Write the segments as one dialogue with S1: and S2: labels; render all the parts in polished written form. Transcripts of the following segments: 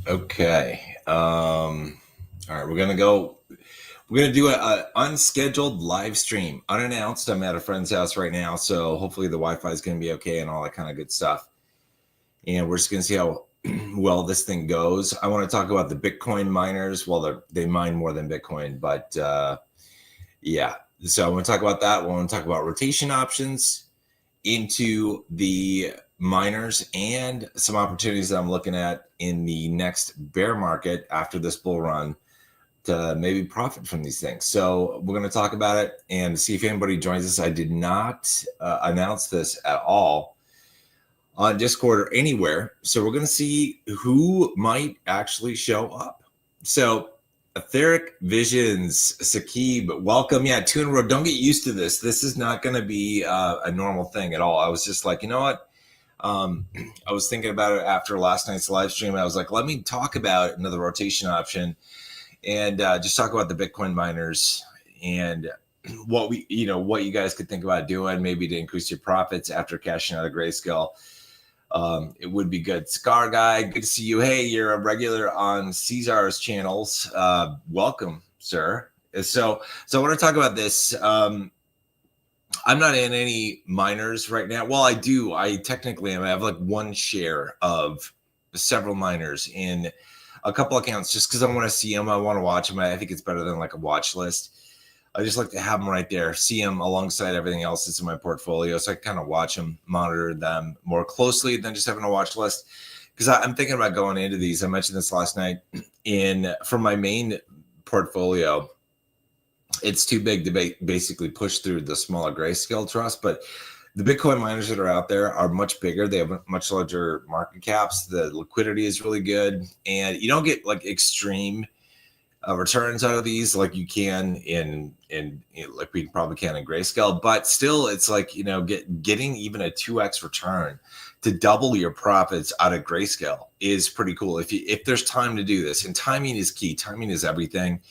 S1: Okay. All right, we're gonna go. We're gonna do a unscheduled live stream, unannounced. I'm at a friend's house right now, so hopefully the Wi-Fi is gonna be okay and all that kind of good stuff. And we're just gonna see how well this thing goes. I want to talk about the Bitcoin miners. Well, they mine more than Bitcoin, but yeah. So I want to talk about that. We want to talk about rotation options into the miners and some opportunities that I'm looking at in the next bear market after this bull run to maybe profit from these things. So we're going to talk about it and see if anybody joins us. I did not announce this at all on Discord or anywhere. So we're going to see who might actually show up. So Etheric Visions, Sakib, welcome. Yeah, 2 in a row. Don't get used to this. This is not going to be a normal thing at all. I was just like, you know what? I was thinking about it after last night's live stream. I was like, let me talk about another rotation option and just talk about the Bitcoin miners and what what you guys could think about doing, maybe to increase your profits after cashing out of Grayscale. It would be good. Scar Guy, good to see you. Hey, you're a regular on Caesar's channels. Welcome, sir. So I want to talk about this. I'm not in any miners right now. Well, I do. I technically am. I have like one share of several miners in a couple accounts just because I want to see them. I want to watch them. I think it's better than like a watch list. I just like to have them right there, see them alongside everything else that's in my portfolio. So I kind of watch them, monitor them more closely than just having a watch list. Because I'm thinking about going into these. I mentioned this last night. For my main portfolio, it's too big to basically push through the smaller Grayscale trust. But the Bitcoin miners that are out there are much bigger. They have much larger market caps. The liquidity is really good. And you don't get like extreme returns out of these like you can in like we probably can in Grayscale, but still it's like getting even a 2x return to double your profits out of Grayscale is pretty cool if there's time to do this. And timing is key. Timing is everything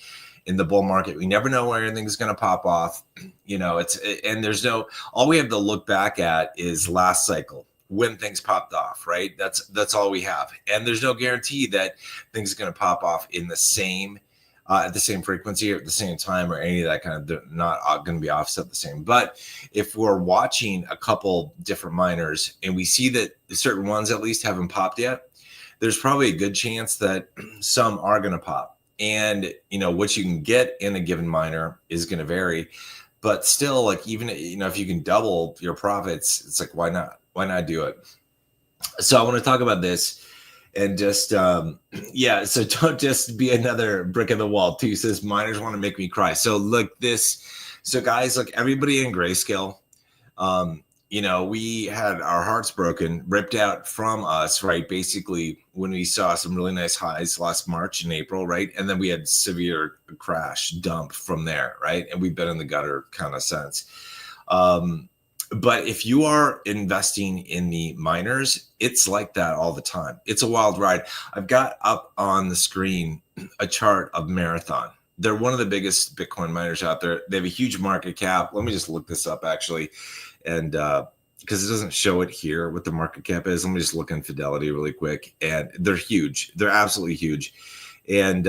S1: in the bull market. We never know where anything's going to pop off. There's all we have to look back at is last cycle when things popped off, right? That's all we have. And there's no guarantee that things are going to pop off in the same at the same frequency or at the same time or any of that kind of. They're not going to be offset the same. But if we're watching a couple different miners and we see that certain ones at least haven't popped yet, there's probably a good chance that some are going to pop. And what you can get in a given miner is going to vary, but still, like, even if you can double your profits, it's like, why not do it? So I want to talk about this. And just so don't just be another brick in the wall too. Says miners want to make me cry. So look this. So guys, like everybody in Grayscale, we had our hearts broken, ripped out from us, right? Basically, when we saw some really nice highs last March and April, right? And then we had severe crash dump from there, right? And we've been in the gutter kind of since. But if you are investing in the miners, it's like that all the time. It's a wild ride. I've got up on the screen a chart of Marathon. They're one of the biggest Bitcoin miners out there. They have a huge market cap. Let me just look this up actually. And because it doesn't show it here what the market cap is. Let me just look in Fidelity really quick. And they're huge. They're absolutely huge. And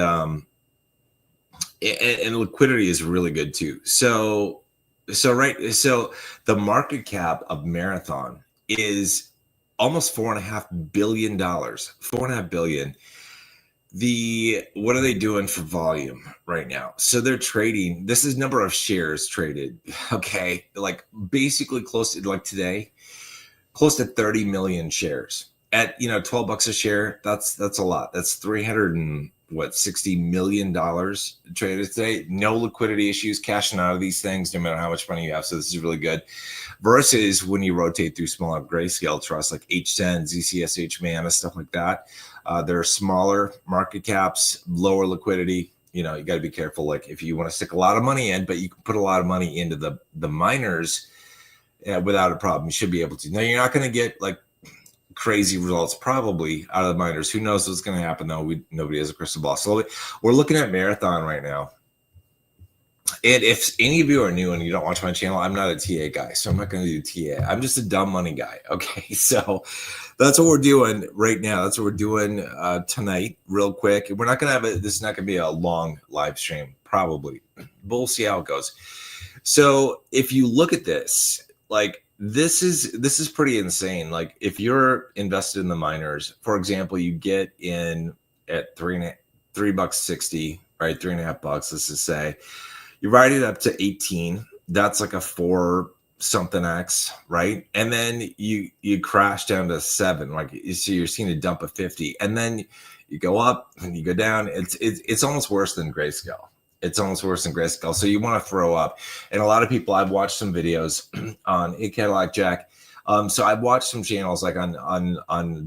S1: liquidity is really good too. So the market cap of Marathon is almost $4.5 billion. $4.5 billion. What are they doing for volume right now? So they're trading. This is number of shares traded. Okay, like basically close to, like today, close to 30 million shares at $12 a share. That's a lot. That's $60 million traded today. No liquidity issues, cashing out of these things, no matter how much money you have. So this is really good. Versus when you rotate through smaller Grayscale trusts like H10, ZCSH, Mana, stuff like that. They're smaller market caps, lower liquidity. You got to be careful. Like if you want to stick a lot of money in, but you can put a lot of money into the miners without a problem. You should be able to. Now you're not going to get like crazy results probably out of the miners. Who knows what's going to happen though? Nobody has a crystal ball. So we're looking at Marathon right now, And if any of you are new and you don't watch my channel, I'm not a TA guy, so I'm not going to do TA. I'm just a dumb money guy. Okay, so that's what we're doing right now. That's what we're doing tonight, real quick. We're not going to have it. This is not going to be a long live stream, probably, but we'll see how it goes. So if you look at this, like this is pretty insane. Like if you're invested in the miners, for example, you get in at $3.60, right? $3.50. Let's just say. You ride it up to 18. That's like a 4 something X, right? And then you crash down to 7. Like so you're seeing a dump of 50. And then you go up and you go down. It's almost worse than Grayscale. It's almost worse than Grayscale. So you want to throw up. And a lot of people, I've watched some videos on A Cadillac Jack. So I've watched some channels like on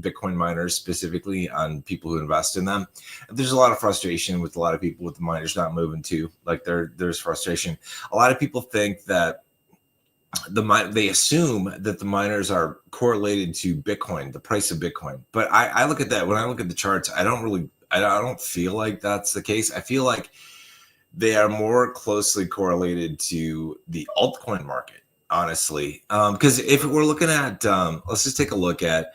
S1: Bitcoin miners, specifically on people who invest in them. There's a lot of frustration with a lot of people with the miners not moving too. Like there's frustration. A lot of people think that they assume that the miners are correlated to Bitcoin, the price of Bitcoin. But I look at that when I look at the charts, I don't feel like that's the case. I feel like they are more closely correlated to the altcoin market. Honestly, because if we're looking at, let's just take a look at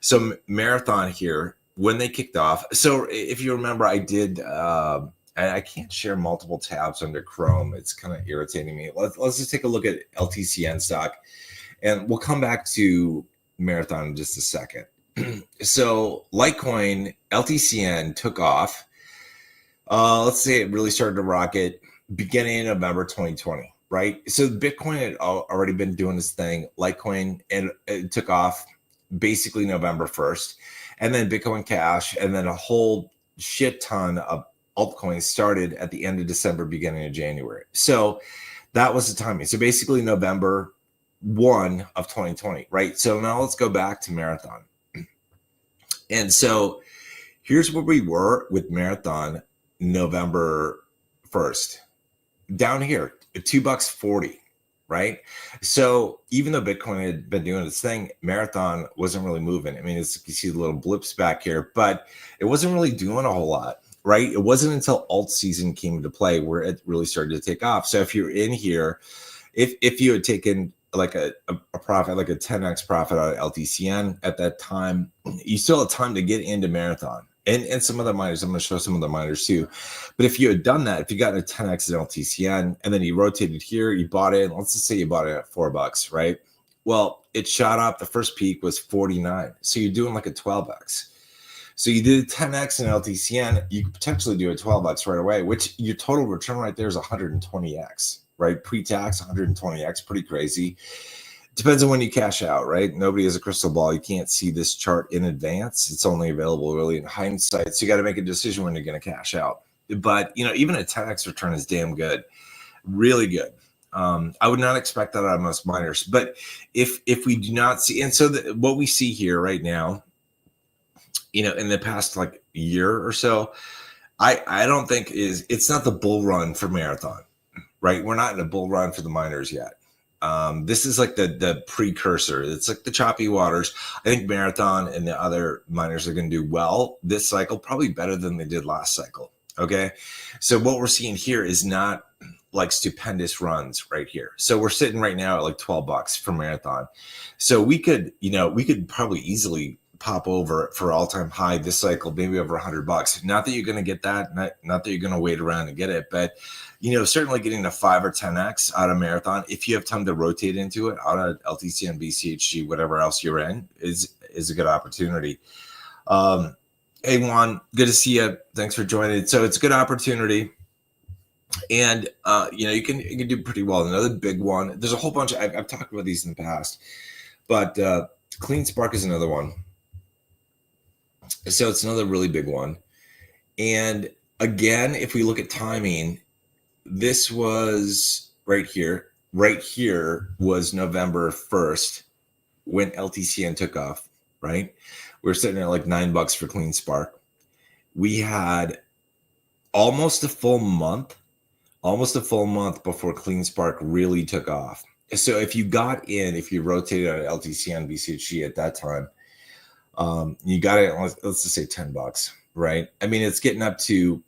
S1: some Marathon here when they kicked off. So if you remember, I did, I can't share multiple tabs under Chrome. It's kind of irritating me. Let's just take a look at LTCN stock, and we'll come back to Marathon in just a second. So Litecoin, LTCN took off. Let's say it really started to rocket beginning in November 2020. Right. So Bitcoin had already been doing this thing, Litecoin, and it took off basically November 1st. And then Bitcoin Cash, and then a whole shit ton of altcoins started at the end of December, beginning of January. So that was the timing. So basically November 1 of 2020. Right. So now let's go back to Marathon. And so here's where we were with Marathon November 1st. Down here, $2.40, right? So even though Bitcoin had been doing its thing, Marathon wasn't really moving. I mean, you see the little blips back here, but it wasn't really doing a whole lot, right? It wasn't until alt season came into play where it really started to take off. So if you're in here, if you had taken like a profit, like a 10x profit out of LTCN at that time, you still had time to get into Marathon. And some other miners, I'm going to show some of the miners too. But if you had done that, if you got a 10x in LTCN and then you rotated here, you bought it, let's just say you bought it at $4, right? Well, it shot up. The first peak was 49. So you're doing like a 12x. So you did a 10x in LTCN, you could potentially do a 12x right away, which your total return right there is 120x, right? Pre-tax, 120x, pretty crazy. Depends on when you cash out, right? Nobody has a crystal ball. You can't see this chart in advance. It's only available really in hindsight. So you got to make a decision when you're going to cash out. But, even a 10x return is damn good, really good. I would not expect that out of most miners. But if we do not see, and so what we see here right now, in the past like year or so, I don't think it's not the bull run for Marathon, right? We're not in a bull run for the miners yet. This is like the precursor. It's like the choppy waters. I think Marathon and the other miners are going to do well this cycle, probably better than they did last cycle. Okay. So what we're seeing here is not like stupendous runs right here. So we're sitting right now at like $12 for Marathon. So we could probably easily pop over for all-time high this cycle, maybe over $100. Not that you're going to get that, not that you're going to wait around and get it, but certainly getting a 5 or 10x out of Marathon, if you have time to rotate into it out of LTC and BCHG, whatever else you're in, is a good opportunity. Hey Juan, good to see you. Thanks for joining. So it's a good opportunity. And you can do pretty well. Another big one. There's a whole bunch. I've talked about these in the past, but CleanSpark is another one. So it's another really big one. And again, if we look at timing, this was right here. Right here was November 1st when LTCN took off, right? We're sitting at like $9 for CleanSpark. We had almost a full month before CleanSpark really took off. So if you got in, if you rotated on LTCN, BCHG at that time, you got it, let's just say $10, right? I mean, it's getting up to,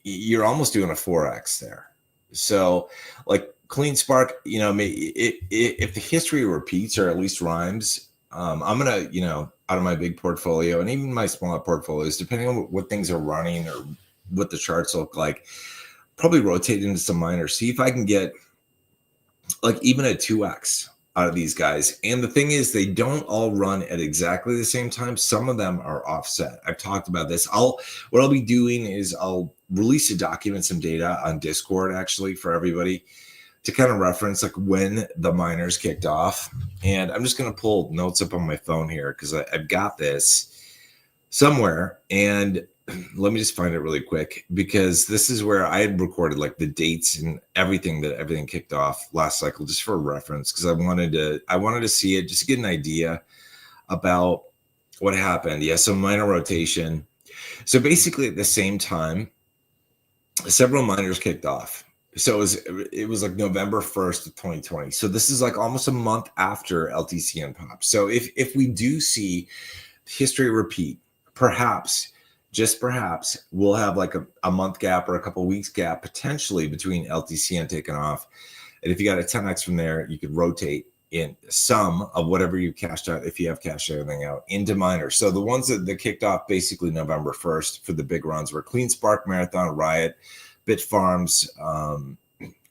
S1: you're almost doing a 4x there. So like CleanSpark, you know, if the history repeats or at least rhymes, I'm gonna, you know, out of my big portfolio and even my smaller portfolios, depending on what things are running or what the charts look like, probably rotate into some miners, see if I can get like even a 2x out of these guys. And the thing is, they don't all run at exactly the same time. Some of them are offset. I've talked about this. What I'll be doing is I'll release a document, some data on Discord actually for everybody to kind of reference like when the miners kicked off. And I'm just going to pull notes up on my phone here because I've got this somewhere. And let me just find it really quick because this is where I had recorded like the dates and everything kicked off last cycle, just for reference, because I wanted to see it just to get an idea about what happened. Yeah, so minor rotation. So basically at the same time, several miners kicked off. So it was like November 1st of 2020. So this is like almost a month after LTCN popped. So if we do see history repeat, perhaps, just perhaps, we'll have like a month gap or a couple of weeks gap potentially between LTCN taking off. And if you got a 10x from there, you could rotate in some of whatever you cashed out, if you have cashed everything out, into miners. So the ones that kicked off basically November 1st for the big runs were CleanSpark, Marathon, RIOT, Bitfarms,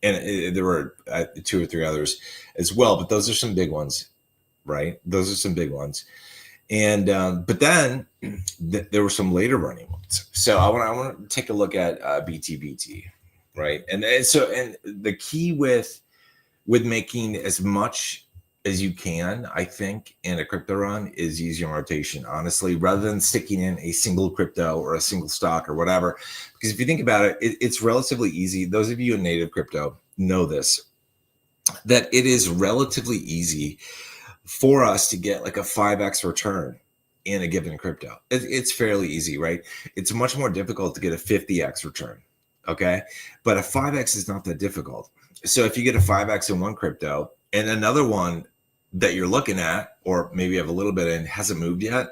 S1: and there were 2 or 3 others as well. But those are some big ones, right? Those are some big ones. And but then there were some later running ones. So I want to take a look at BTBT, right? And the key with making as much as you can, I think, in a crypto run is using rotation, honestly, rather than sticking in a single crypto or a single stock or whatever. Because if you think about it, it's relatively easy. Those of you in native crypto know this, that it is relatively easy for us to get like a 5x return in a given crypto. It's fairly easy, right? It's much more difficult to get a 50x return, okay? But a 5x is not that difficult. So if you get a 5x in one crypto and another one that you're looking at, or maybe have a little bit in, hasn't moved yet,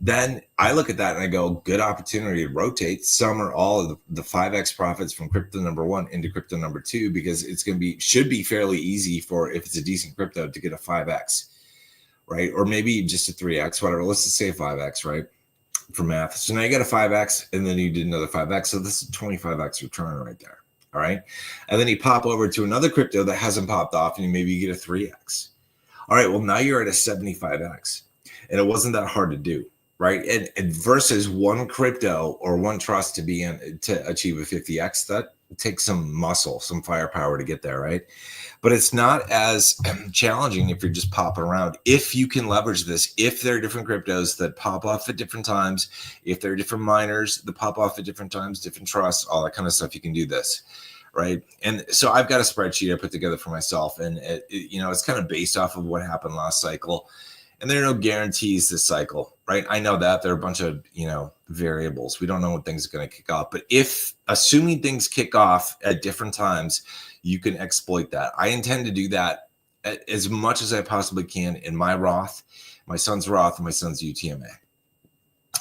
S1: then I look at that and I go, good opportunity to rotate some or all of the 5x profits from crypto number 1 into crypto number 2, because it's going to should be fairly easy for, if it's a decent crypto, to get a 5x, right? Or maybe just a 3x, whatever. Let's just say a 5x, right? For math. So now you got a 5x and then you did another 5x. So this is 25x return right there. All right. And then you pop over to another crypto that hasn't popped off and maybe you get a 3x. All right. Well, now you're at a 75x and it wasn't that hard to do, right? And versus one crypto or one trust to be in to achieve a 50x, that takes some muscle, some firepower to get there, right? But it's not as challenging if you're just popping around. If you can leverage this, if there are different cryptos that pop off at different times, if there are different miners that pop off at different times, different trusts, all that kind of stuff, you can do this, right? And so I've got a spreadsheet I put together for myself, and it's kind of based off of what happened last cycle. And there are no guarantees this cycle, right? I know that there are a bunch of, variables. We don't know when things are going to kick off, but assuming things kick off at different times, you can exploit that. I intend to do that as much as I possibly can in my Roth, my son's Roth, and my son's UTMA.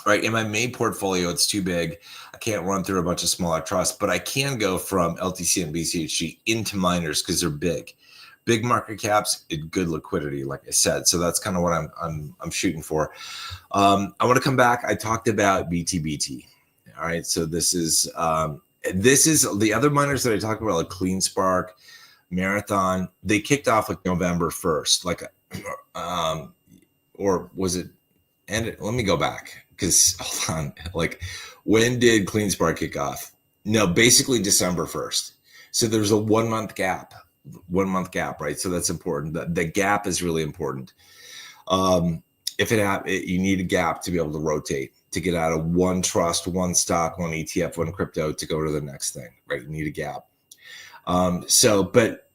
S1: Right. In my main portfolio, it's too big. I can't run through a bunch of smaller trusts, but I can go from LTC and BCHG into miners because they're big market caps, good liquidity, like I said. So that's kind of what I'm shooting for. I want to come back. I talked about BTBT. All right. So this is the other miners that I talked about, like CleanSpark, Marathon. They kicked off like November 1st, or was it? And let me go back because hold on. Like, when did CleanSpark kick off? No, basically December 1st. So there's a 1 month gap. 1 month gap, right? So that's important. The gap is really important. If you need a gap to be able to rotate, to get out of one trust, one stock, one ETF, one crypto to go to the next thing, right? You need a gap. But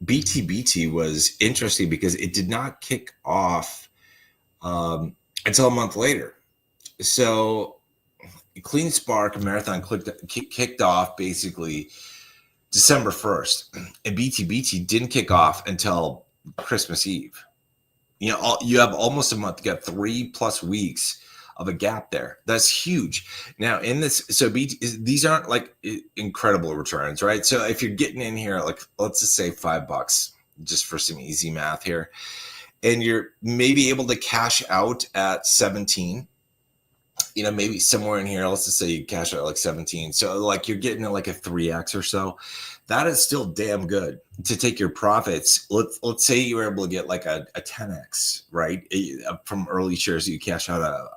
S1: BTBT was interesting because it did not kick off until a month later. So CleanSpark Marathon kicked off basically December 1st, and BTBT didn't kick off until Christmas Eve. You have almost a month. You got 3+ weeks of a gap there. That's huge. Now in this, so these aren't like incredible returns, right? So if you're getting in here, like let's just say $5, just for some easy math here, and you're maybe able to cash out at 17, maybe somewhere in here, let's just say you cash out like 17. So like you're getting like a 3x or so. That is still damn good to take your profits. Let's say you were able to get like a 10x, right? From early shares, you cash out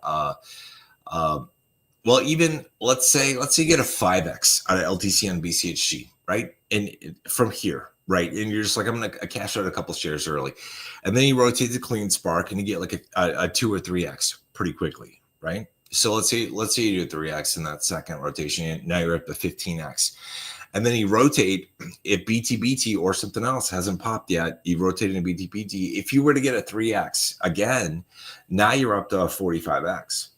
S1: well, even let's say you get a 5x out of LTC and BCHG, right? And from here, right? And you're just like, I'm going to cash out a couple shares early. And then you rotate to CleanSpark and you get like a 2 or 3x pretty quickly, right? So let's say you do 3x in that second rotation. Now you're up to 15x. And then you rotate, if BTBT or something else hasn't popped yet, you rotate into BTBT. If you were to get a 3x again, now you're up to a 45x.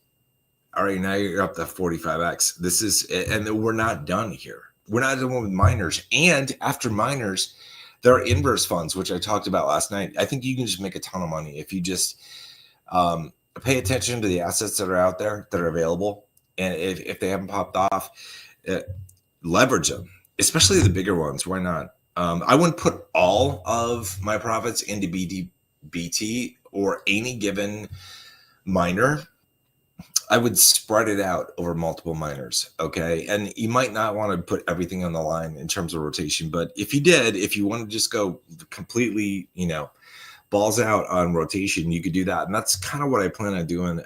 S1: All right, now you're up to 45x. This is, and we're not done here. We're not done with miners. And after miners, there are inverse funds, which I talked about last night. I think you can just make a ton of money if you just pay attention to the assets that are out there that are available. And if they haven't popped off, leverage them, especially the bigger ones. Why not? I wouldn't put all of my profits into BTBT or any given miner. I would spread it out over multiple miners, okay? And you might not want to put everything on the line in terms of rotation, but if you want to just go completely, balls out on rotation, you could do that. And that's kind of what I plan on doing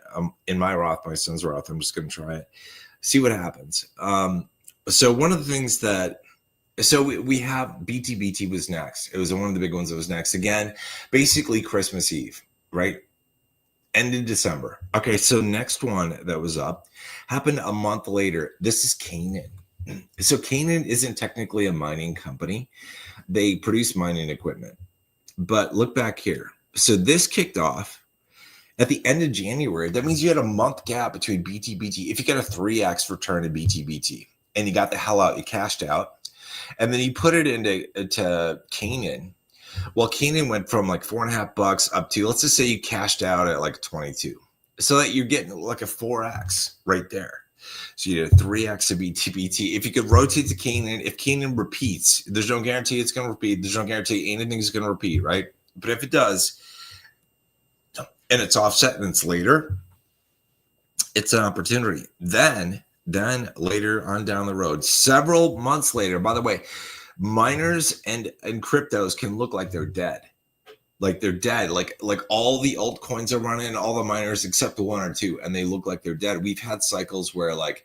S1: in my Roth, my son's Roth. I'm just going to try it, see what happens. So one of the things we have BTBT was next. It was one of the big ones that was next. Again, basically Christmas Eve, right? End of December. Okay, so next one that was up happened a month later. This is Canaan. So Canaan isn't technically a mining company. They produce mining equipment. But look back here. So this kicked off at the end of January. That means you had a month gap between BTBT. If you got a 3x return in BTBT and you got the hell out, you cashed out, and then you put it into Canaan. Well, Canaan went from like $4.50 up to, let's just say you cashed out at like 22. So that you're getting like a 4x right there. So you did a 3x of BTBT. If you could rotate to Canaan, if Canaan repeats, there's no guarantee it's going to repeat. There's no guarantee anything's going to repeat, right? But if it does, and it's offset and it's later, it's an opportunity. Then later on down the road, several months later, by the way, miners and cryptos can look like they're dead. Like they're dead. Like all the altcoins are running, all the miners except one or two, and they look like they're dead. We've had cycles where, like,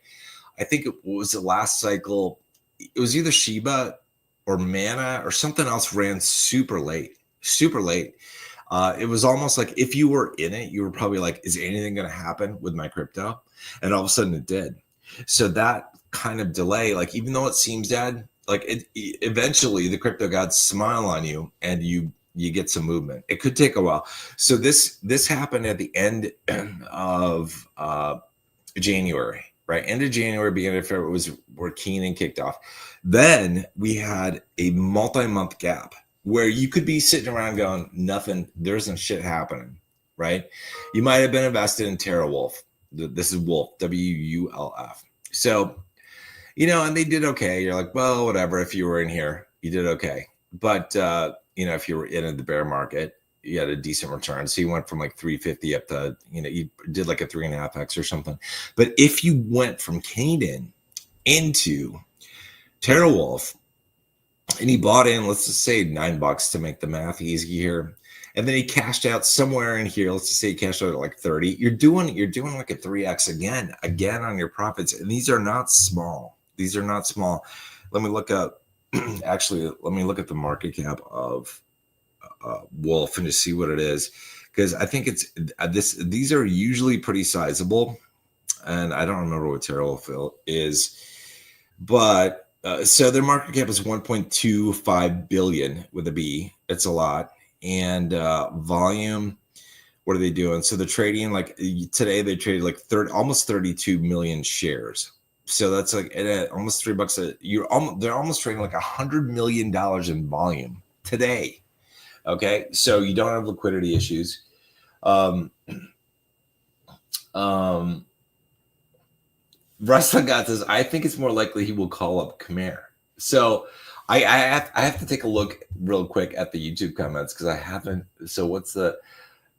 S1: I think it was the last cycle, it was either Shiba or Mana or something else ran super late. It was almost like if you were in it, you were probably like, is anything going to happen with my crypto? And all of a sudden it did. So that kind of delay, like even though it seems dead, like eventually the crypto gods smile on you and you get some movement. It could take a while. So this happened at the end of January, right? End of January, beginning of February was where Canaan kicked off. Then we had a multi-month gap where you could be sitting around going, nothing, there isn't shit happening, right? You might have been invested in Terawulf. This is Wolf, W-U-L-F. So, and they did okay. You're like, well, whatever. If you were in here, you did okay. But, if you were in the bear market, you had a decent return. So you went from like 350 up to, you did like a 3.5x or something. But if you went from Canaan into Terawulf and he bought in, let's just say $9 to make the math easy here. And then he cashed out somewhere in here. Let's just say he cashed out at like 30. You're doing like a 3x again on your profits. And these are not small. Let me look up, actually, let me look at the market cap of Wolf and just see what it is. Because I think it's these are usually pretty sizable. And I don't remember what Terawulf is. But so their market cap is 1.25 billion with a B. It's a lot. And volume, what are they doing? So they're trading like today they traded like almost 32 million shares. So that's like at almost $3 they're almost trading like $100 million in volume today. Okay, so you don't have liquidity issues. Russell got this. I think it's more likely he will call up Khmer. So I have to take a look real quick at the YouTube comments because I haven't. So what's the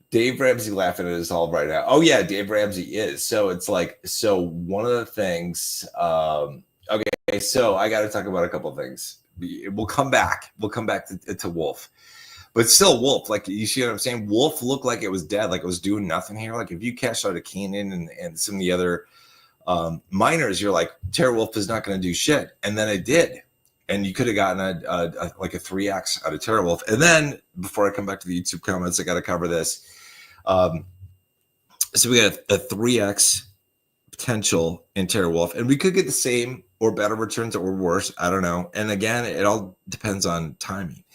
S1: Dave Ramsey laughing at us all right now? Oh yeah, Dave Ramsey is. So it's like, so one of the things. Okay, so I got to talk about a couple of things. We'll come back. We'll come back to Wolf. But still, Wolf, like, you see what I'm saying? Wolf looked like it was dead, like it was doing nothing here. Like, if you cashed out a Canaan and some of the other miners, you're like, Terawulf is not going to do shit. And then it did. And you could have gotten like a 3x out of Terawulf. And then, before I come back to the YouTube comments, I got to cover this. So we got a 3x potential in Terawulf. And we could get the same or better returns or worse. I don't know. And again, it all depends on timing.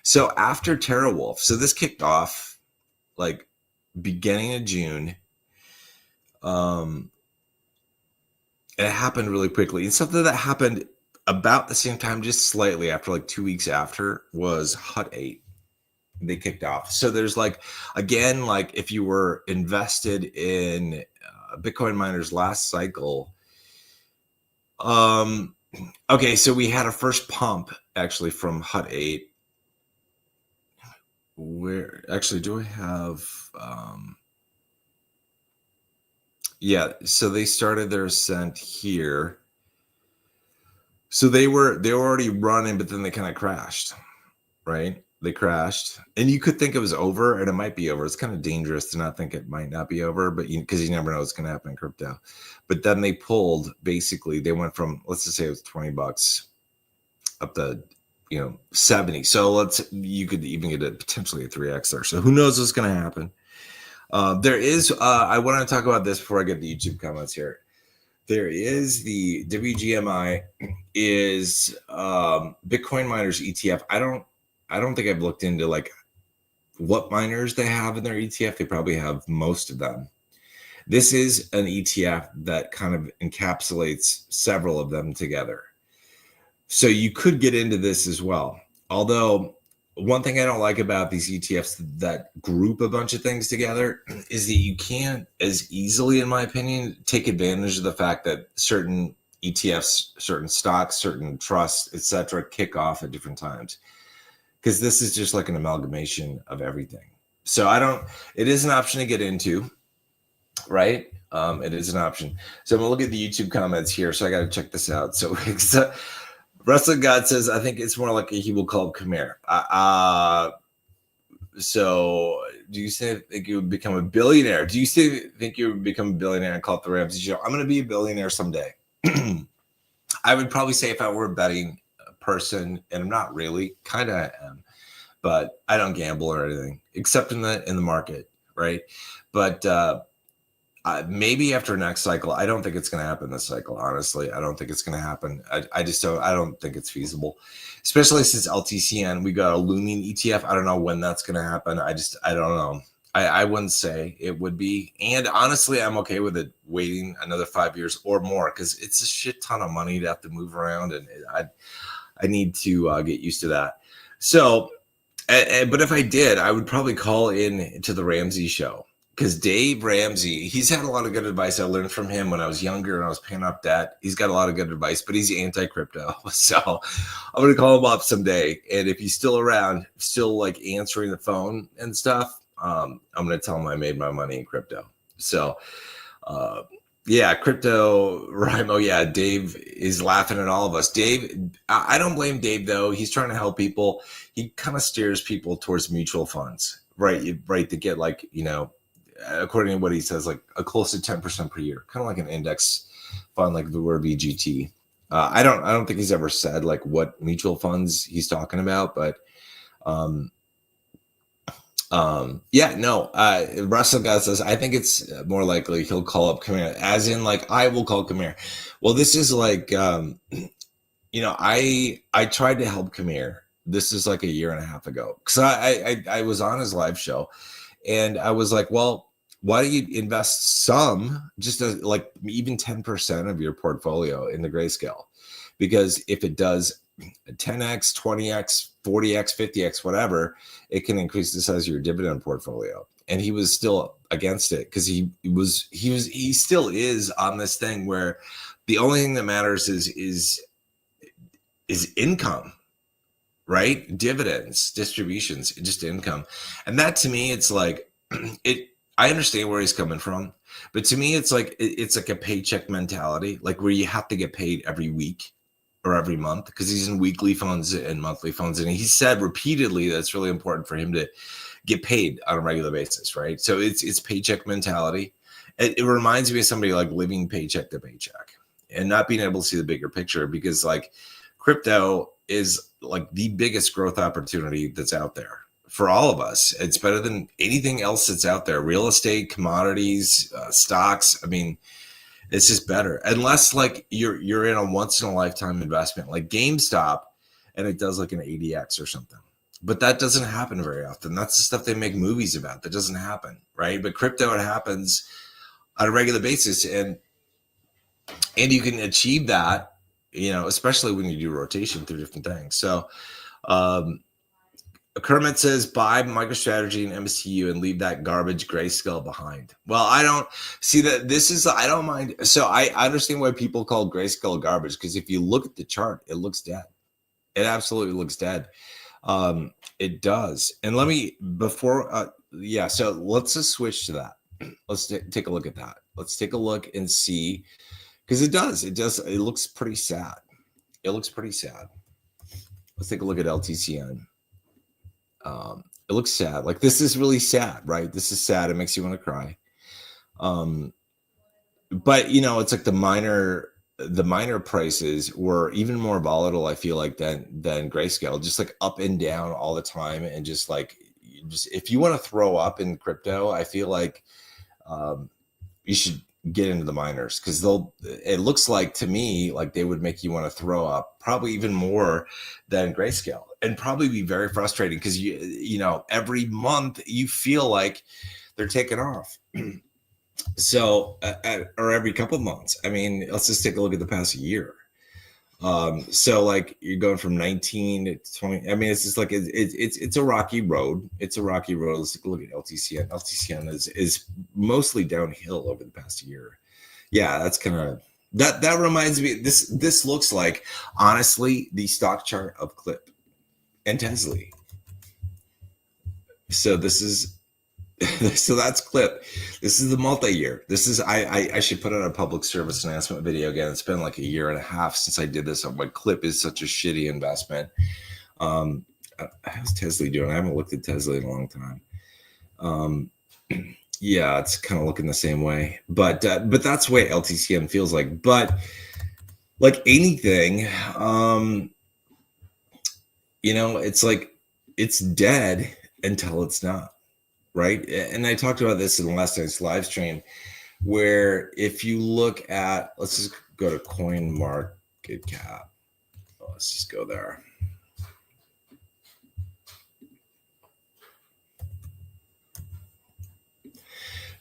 S1: So after Terawulf, so this kicked off like beginning of June. It happened really quickly. And something that happened about the same time, just slightly after, like 2 weeks after, was Hut 8. They kicked off. So there's like, again, like if you were invested in Bitcoin miners last cycle. Okay, so we had a first pump actually from Hut 8. Where actually do I have yeah, so they started their ascent here. So they were already running, but then they kind of crashed, right? They crashed, and you could think it was over, and it might be over. It's kind of dangerous to not think it might not be over, but because you never know what's going to happen in crypto. But then they pulled, basically, they went from, let's just say it was $20 up to 70. So you could even get potentially a 3x there. So who knows what's going to happen? There is, I want to talk about this before I get the YouTube comments here. There is the WGMI is Bitcoin miners ETF. I don't think I've looked into like what miners they have in their ETF. They probably have most of them. This is an ETF that kind of encapsulates several of them together. So you could get into this as well. Although one thing I don't like about these ETFs that group a bunch of things together is that you can't as easily, in my opinion, take advantage of the fact that certain ETFs, certain stocks, certain trusts, etc., kick off at different times. Because this is just like an amalgamation of everything. So it is an option to get into, right? It is an option. So I'm gonna look at the YouTube comments here. So I got to check this out. So Wrestling God says, I think it's more like he will call Khmer. So do you think you would become a billionaire? Do you think you would become a billionaire and call it the Ramsey Show? I'm going to be a billionaire someday. I would probably say if I were a betting person, and I'm not really, kind of am, but I don't gamble or anything except in the market, right? But maybe after next cycle. I don't think it's going to happen this cycle. Honestly, I don't think it's going to happen. I don't think it's feasible, especially since LTCN, we got a looming ETF. I don't know when that's going to happen. I don't know. I wouldn't say it would be. And honestly, I'm okay with it waiting another 5 years or more, because it's a shit ton of money to have to move around. And I need to get used to that. So, but if I did, I would probably call in to the Ramsey Show. Because Dave Ramsey, he's had a lot of good advice. I learned from him when I was younger and I was paying off debt. He's got a lot of good advice, but he's anti-crypto. So I'm going to call him up someday. And if he's still around, still like answering the phone and stuff, I'm going to tell him I made my money in crypto. So, yeah, crypto, Rimo, yeah, Dave is laughing at all of us. Dave, I don't blame Dave, though. He's trying to help people. He kind of steers people towards mutual funds, right? To get like, according to what he says, like a close to 10% per year, kind of like an index fund, like the word VGT. I don't think he's ever said like what mutual funds he's talking about, but yeah, no. Russell God says, I think it's more likely he'll call up Khmer, as in like I will call Khmer. Well, this is like, I tried to help Khmer. This is like a year and a half ago, because I was on his live show. And I was like, well, why don't you invest some, just like even 10% of your portfolio in the Grayscale? Because if it does 10x, 20x, 40x, 50x, whatever, it can increase the size of your dividend portfolio. and he was still against it because he still is on this thing where the only thing that matters is income, right? Dividends, distributions, just income. And that to me, it's like I understand where he's coming from, but to me, it's like a paycheck mentality, like where you have to get paid every week or every month, because he's in weekly funds and monthly funds. And he said repeatedly that's really important for him to get paid on a regular basis, right? So it's paycheck mentality. It reminds me of somebody like living paycheck to paycheck and not being able to see the bigger picture, because like crypto is like the biggest growth opportunity that's out there for all of us. It's better than anything else that's out there. Real estate, commodities, stocks. I mean, it's just better, unless like you're in a once in a lifetime investment like GameStop, and it does like an ADX or something. But that doesn't happen very often. That's the stuff they make movies about. That doesn't happen, right? But crypto, it happens on a regular basis, and you can achieve that, especially when you do rotation through different things. So Kermit says buy MicroStrategy and MSTU and leave that garbage Grayscale behind. Well, I don't see that. I don't mind. So I understand why people call Grayscale garbage, because if you look at the chart, it looks dead. It absolutely looks dead. It does. And let me, so let's just switch to that. Let's take a look at that. Let's take a look and see, because it looks pretty sad. It looks pretty sad. Let's take a look at LTCN. It looks sad. Like, this is really sad, right? This is sad. It makes you want to cry. But it's like the minor prices were even more volatile, I feel like, than Grayscale, just like up and down all the time. And just if you want to throw up in crypto, I feel like you should get into the miners, because it looks like to me like they would make you want to throw up probably even more than Grayscale, and probably be very frustrating, because every month you feel like they're taking off. So or every couple of months. I mean, let's just take a look at the past year. So like you're going from 19 to 20. I mean, it's just like it's a rocky road. It's a rocky road. Let's take a look at LTCN. LTCN is mostly downhill over the past year. Yeah, that's kind of that reminds me. This looks like, honestly, the stock chart of Clip and Tesla. So this is. So that's Clip. This is the multi-year. This is I should put out a public service announcement video again. It's been like a year and a half since I did this. I'm like, Clip is such a shitty investment. How's Tesla doing? I haven't looked at Tesla in a long time. Yeah, it's kind of looking the same way. But that's the way LTCM feels like. But like anything, it's like it's dead until it's not. Right. And I talked about this in last night's live stream, where if you look at, let's just go to coin market cap. Let's just go there.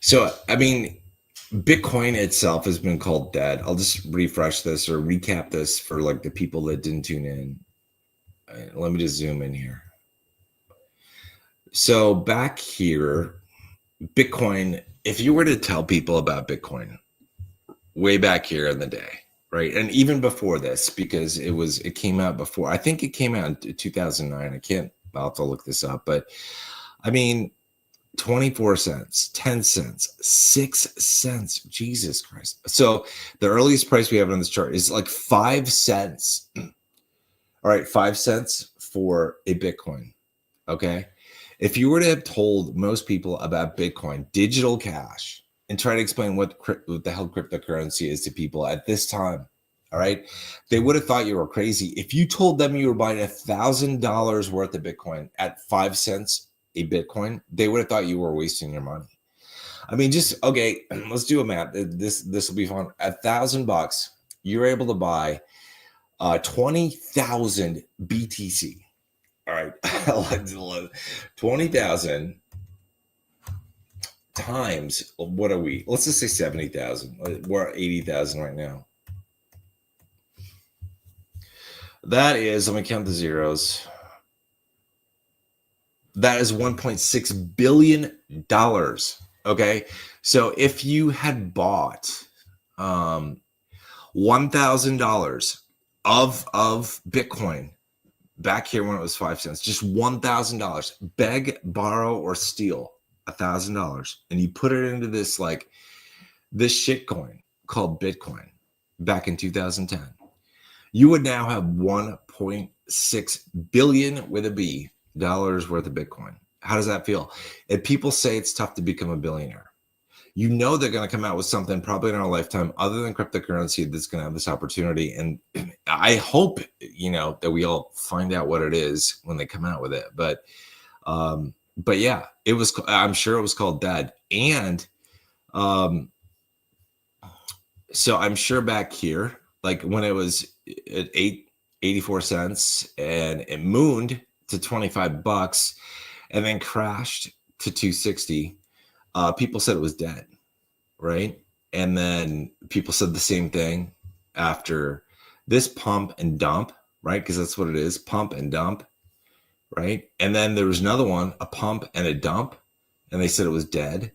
S1: So, I mean, Bitcoin itself has been called dead. I'll just refresh this or recap this for like the people that didn't tune in. Let me just zoom in here. So back here, Bitcoin, if you were to tell people about Bitcoin way back here in the day, right? And even before this, because it came out before, I think it came out in 2009. I'll have to look this up, but I mean, 24 cents, 10 cents, 6 cents, Jesus Christ. So the earliest price we have on this chart is like 5 cents. All right, 5 cents for a Bitcoin. Okay. If you were to have told most people about Bitcoin, digital cash, and try to explain what the hell cryptocurrency is to people at this time, all right, they would have thought you were crazy. If you told them you were buying $1,000 worth of Bitcoin at 5 cents a Bitcoin, they would have thought you were wasting your money. I mean, okay, let's do a math. This will be fun. $1,000, you're able to buy 20,000 BTC. All right, 20,000 times, what are we? Let's just say 70,000. We're at 80,000 right now. That is, let me count the zeros. That is $1.6 billion. Okay. So if you had bought $1,000 of Bitcoin back here when it was 5 cents, just $1,000, beg, borrow, or steal $1,000, and you put it into this shit coin called Bitcoin back in 2010, you would now have 1.6 billion with a B dollars worth of Bitcoin. How does that feel? If people say it's tough to become a billionaire, you know they're going to come out with something probably in our lifetime other than cryptocurrency that's going to have this opportunity. And I hope, that we all find out what it is when they come out with it. But yeah, I'm sure it was called dead. And so I'm sure back here, like when it was at 84 cents and it mooned to $25 and then crashed to 260, people said it was dead, right? And then people said the same thing after this pump and dump, right? Because that's what it is, pump and dump, right? And then there was another one, a pump and a dump, and they said it was dead.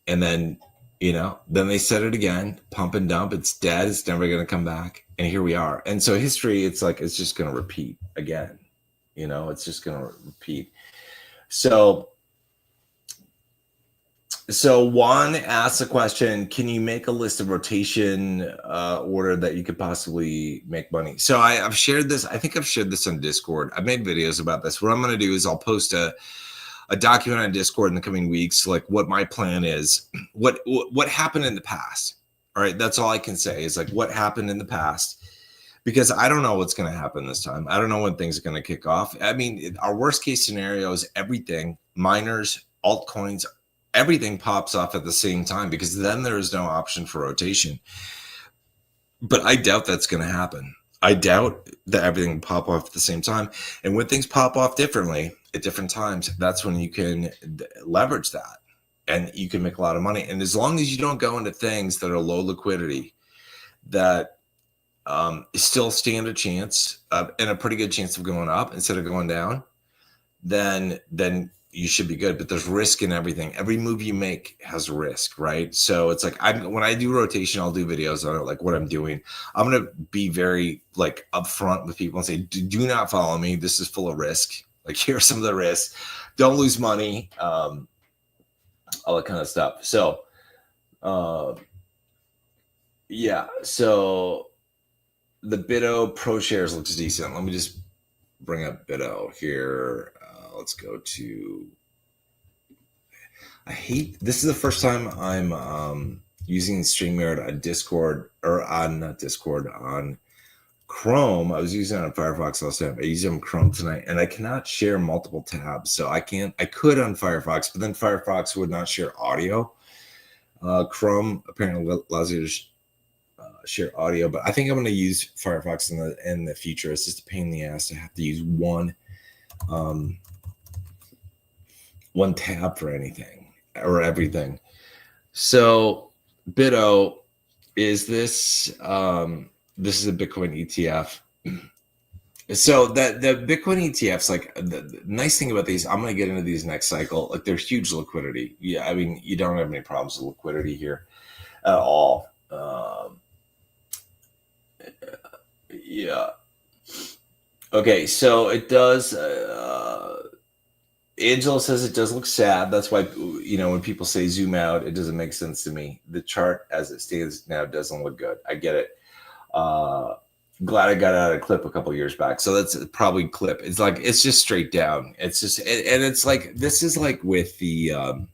S1: And then, then they said it again, pump and dump, it's dead, it's never going to come back. And here we are. And so history, it's just going to repeat again. It's just going to repeat. So Juan asks a question, can you make a list of rotation order that you could possibly make money? So I've shared this. I think I've shared this on Discord. I've made videos about this. What I'm going to do is I'll post a document on Discord in the coming weeks, like what my plan is, what happened in the past. All right. That's all I can say is what happened in the past, because I don't know what's going to happen this time. I don't know when things are going to kick off. I mean, our worst case scenario is everything, miners, altcoins, everything pops off at the same time, because then there is no option for rotation. But I doubt that's going to happen. I doubt that everything will pop off at the same time. And when things pop off differently at different times, that's when you can leverage that and you can make a lot of money. And as long as you don't go into things that are low liquidity, that still stand a chance and a pretty good chance of going up instead of going down, then you should be good. But there's risk in everything. Every move you make has risk, right? So it's when I do rotation, I'll do videos on it, like what I'm doing. I'm going to be very upfront with people and say, do not follow me. This is full of risk. Here's some of the risks. Don't lose money. All that kind of stuff. So, yeah. So the BitO Pro Shares looks decent. Let me just bring up BitO here. Let's go to, this is the first time I'm using StreamYard on Discord, or not Discord, on Chrome. I was using it on Firefox last time. I used it on Chrome tonight, and I cannot share multiple tabs. So I could on Firefox, but then Firefox would not share audio. Chrome apparently allows you to share audio, but I think I'm going to use Firefox in the future. It's just a pain in the ass to have to use one tab for anything or everything. So BitO is this. This is a Bitcoin ETF. So the Bitcoin ETFs, the nice thing about these, I'm going to get into these next cycle. There's huge liquidity. Yeah, I mean, you don't have any problems with liquidity here at all. Yeah. Okay, so it does. Angela says it does look sad. That's why, when people say zoom out, it doesn't make sense to me. The chart as it stands now doesn't look good. I get it. Glad I got out of clip a couple years back. So that's probably clip. It's just straight down. It's just, and it's this is with the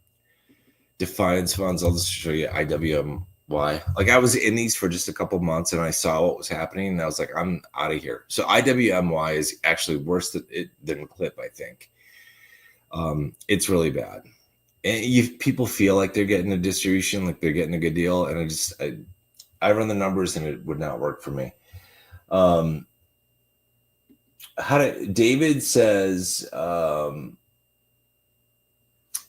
S1: Defiance funds. I'll just show you IWMY. I was in these for just a couple months and I saw what was happening and I was I'm out of here. So IWMY is actually worse than clip, I think. It's really bad. And people feel like they're getting a distribution, like they're getting a good deal. And I run the numbers and it would not work for me. David says,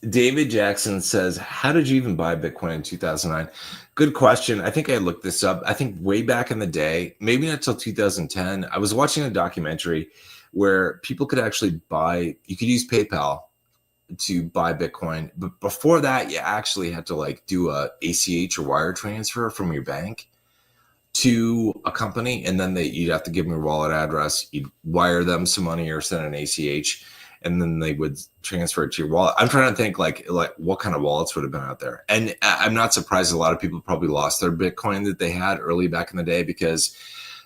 S1: David Jackson says, how did you even buy Bitcoin in 2009? Good question. I think I looked this up. I think way back in the day, maybe not until 2010, I was watching a documentary where people could actually buy, you could use PayPal to buy Bitcoin. But before that, you actually had to like do a ACH or wire transfer from your bank to a company, and then you'd have to give them your wallet address. You'd wire them some money or send an ACH, and then they would transfer it to your wallet. I'm trying to think like what kind of wallets would have been out there. And I'm not surprised a lot of people probably lost their Bitcoin that they had early back in the day, because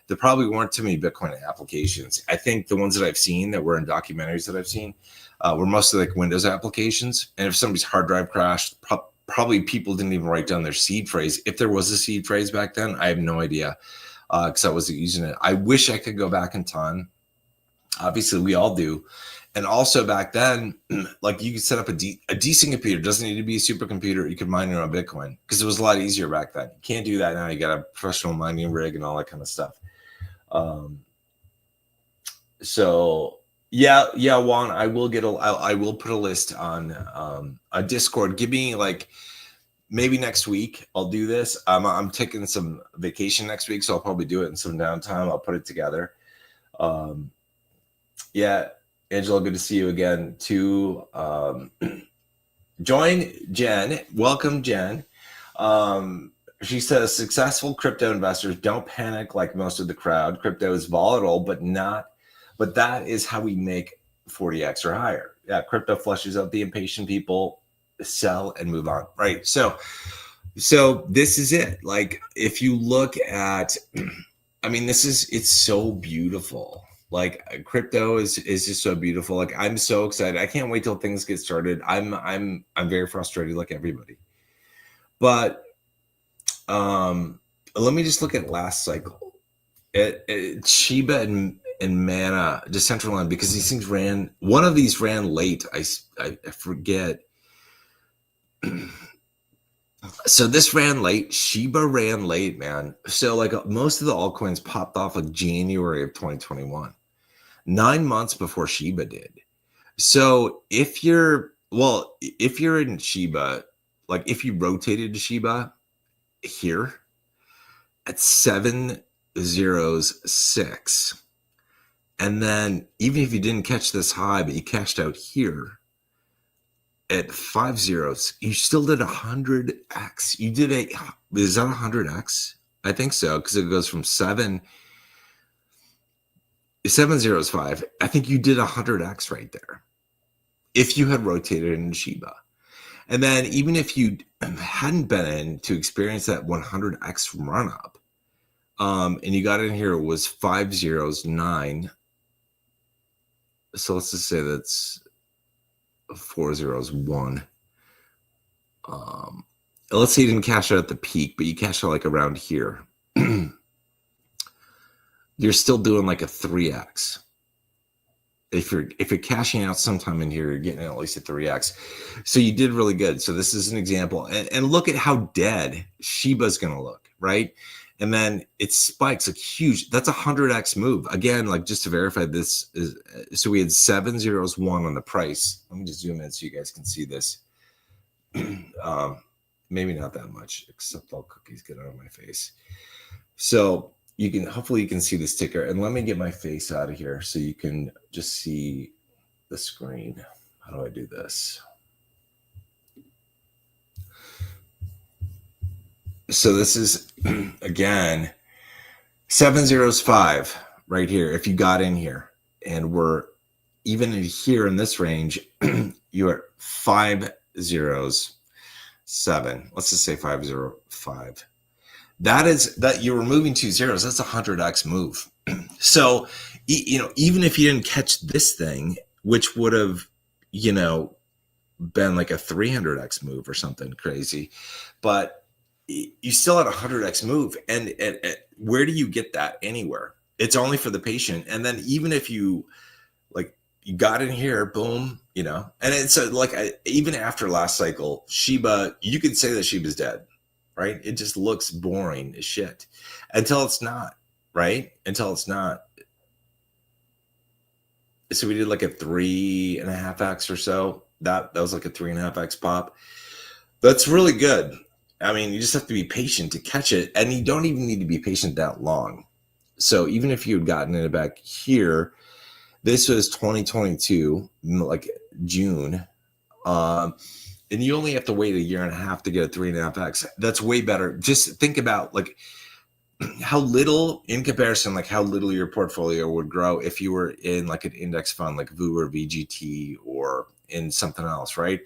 S1: there probably weren't too many Bitcoin applications. I think the ones that I've seen that were in documentaries that I've seen were mostly like Windows applications. And if somebody's hard drive crashed, probably people didn't even write down their seed phrase. If there was a seed phrase back then, I have no idea, because I wasn't using it. I wish I could go back in time. Obviously, we all do. And also back then, like you could set up a decent computer. It doesn't need to be a supercomputer. You could mine your own Bitcoin, because it was a lot easier back then. You can't do that now. You got a professional mining rig and all that kind of stuff. So yeah, Juan, I will put a list on a Discord. Give me like maybe next week. I'll do this. I'm taking some vacation next week, so I'll probably do it in some downtime. I'll put it together. Yeah, Angela, good to see you again too. Join Jen. Welcome, Jen. She says, successful crypto investors don't panic like most of the crowd. Crypto is volatile, but that is how we make 40x or higher. Yeah, crypto flushes out the impatient people, sell and move on, right? So this is it. Like, if you look at, I mean, it's so beautiful. Like, crypto is just so beautiful. Like, I'm so excited. I can't wait till things get started. I'm very frustrated like everybody. But let me just look at last cycle. Shiba and Mana, Decentraland, because these things one of these ran late. I forget. So this ran late. Shiba ran late, man. So like most of the altcoins popped off like January of 2021, 9 months before Shiba did. So if you're in Shiba, like if you rotated to Shiba here at 706, and then even if you didn't catch this high, but you cashed out here at 50, you still did 100x. You did is that 100x? I think so, because it goes from 705. I think you did 100x right there if you had rotated into Shiba. And then even if you hadn't been in to experience that 100x run up, and you got in here, it was 509. So let's just say that's 401. Let's say you didn't cash out at the peak, but you cashed out like around here. You're still doing like a 3x. If you're cashing out sometime in here, you're getting at least a 3x. So you did really good. So this is an example. And look at how dead Shiba's going to look, right? And then it spikes like huge. That's a 100x move. Again, like just to verify this is, so we had 701 on the price. Let me just zoom in so you guys can see this. Maybe not that much, except all cookies get on my face. So hopefully you can see this ticker, and let me get my face out of here so you can just see the screen. How do I do this? So this is, again, 705 right here. If you got in here, and we're even in here in this range, you're at 507. Let's just say 505. That you're removing 2 zeros. That's a 100x move. So, even if you didn't catch this thing, which would have, been like a 300x move or something crazy, but you still had a 100x move. And where do you get that anywhere? It's only for the patient. And then even if you got in here, boom, and it's even after last cycle, Shiba, you could say that Shiba's dead, right? It just looks boring as shit until it's not, right? Until it's not. So we did like a 3.5x or so. That was like a 3.5x pop. That's really good. I mean, you just have to be patient to catch it, and you don't even need to be patient that long. So even if you had gotten it back here, This was 2022, like June. And you only have to wait a year and a half to get a 3.5x. That's way better. Just think about like how little in comparison, like how little your portfolio would grow if you were in like an index fund like VU or VGT or in something else, right?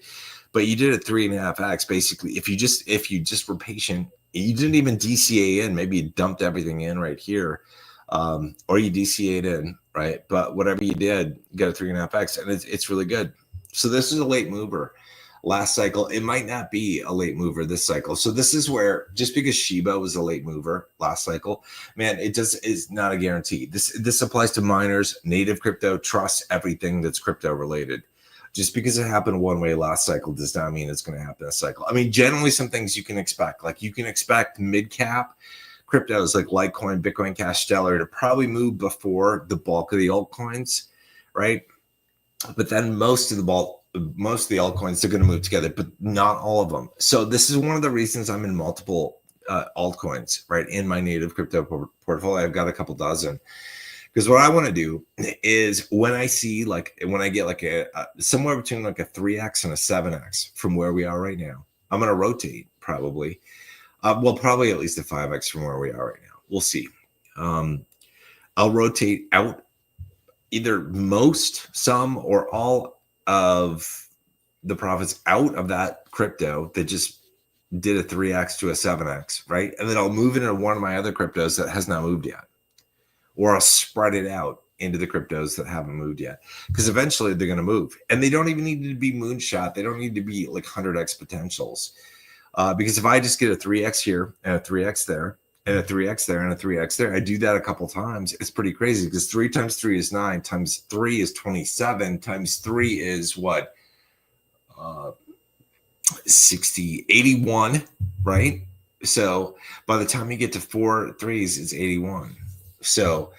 S1: But you did a 3.5x basically. If you just were patient, you didn't even DCA in, maybe you dumped everything in right here, or you DCA'd in, right? But whatever you did, you got a 3.5x, and it's really good. So this is a late mover. Last cycle, it might not be a late mover this cycle. So this is where, just because Shiba was a late mover last cycle, man, is not a guarantee. This applies to miners, native crypto, trust, everything that's crypto related. Just because it happened one way last cycle does not mean it's going to happen this cycle. I mean, generally some things you can expect, like you can expect mid cap cryptos like Litecoin, Bitcoin Cash, Stellar to probably move before the bulk of the altcoins, right? But then most of the altcoins are going to move together, but not all of them. So this is one of the reasons I'm in multiple altcoins, right? In my native crypto portfolio, I've got a couple dozen. Because what I want to do is when I get like a somewhere between like a 3x and a 7x from where we are right now, I'm going to rotate probably. Probably at least a 5x from where we are right now. We'll see. I'll rotate out either most, some, or all of the profits out of that crypto that just did a 3x to a 7x, right? And then I'll move it into one of my other cryptos that has not moved yet. Or I'll spread it out into the cryptos that haven't moved yet. Because eventually they're going to move. And they don't even need to be moonshot. They don't need to be like 100x potentials. Because if I just get a 3x here and a 3x there, and a 3x there and a 3x there, I do that a couple times. It's pretty crazy because 3 times 3 is 9, times 3 is 27, times 3 is what? 60, 81, right? So by the time you get to 4 3s, it's 81. So,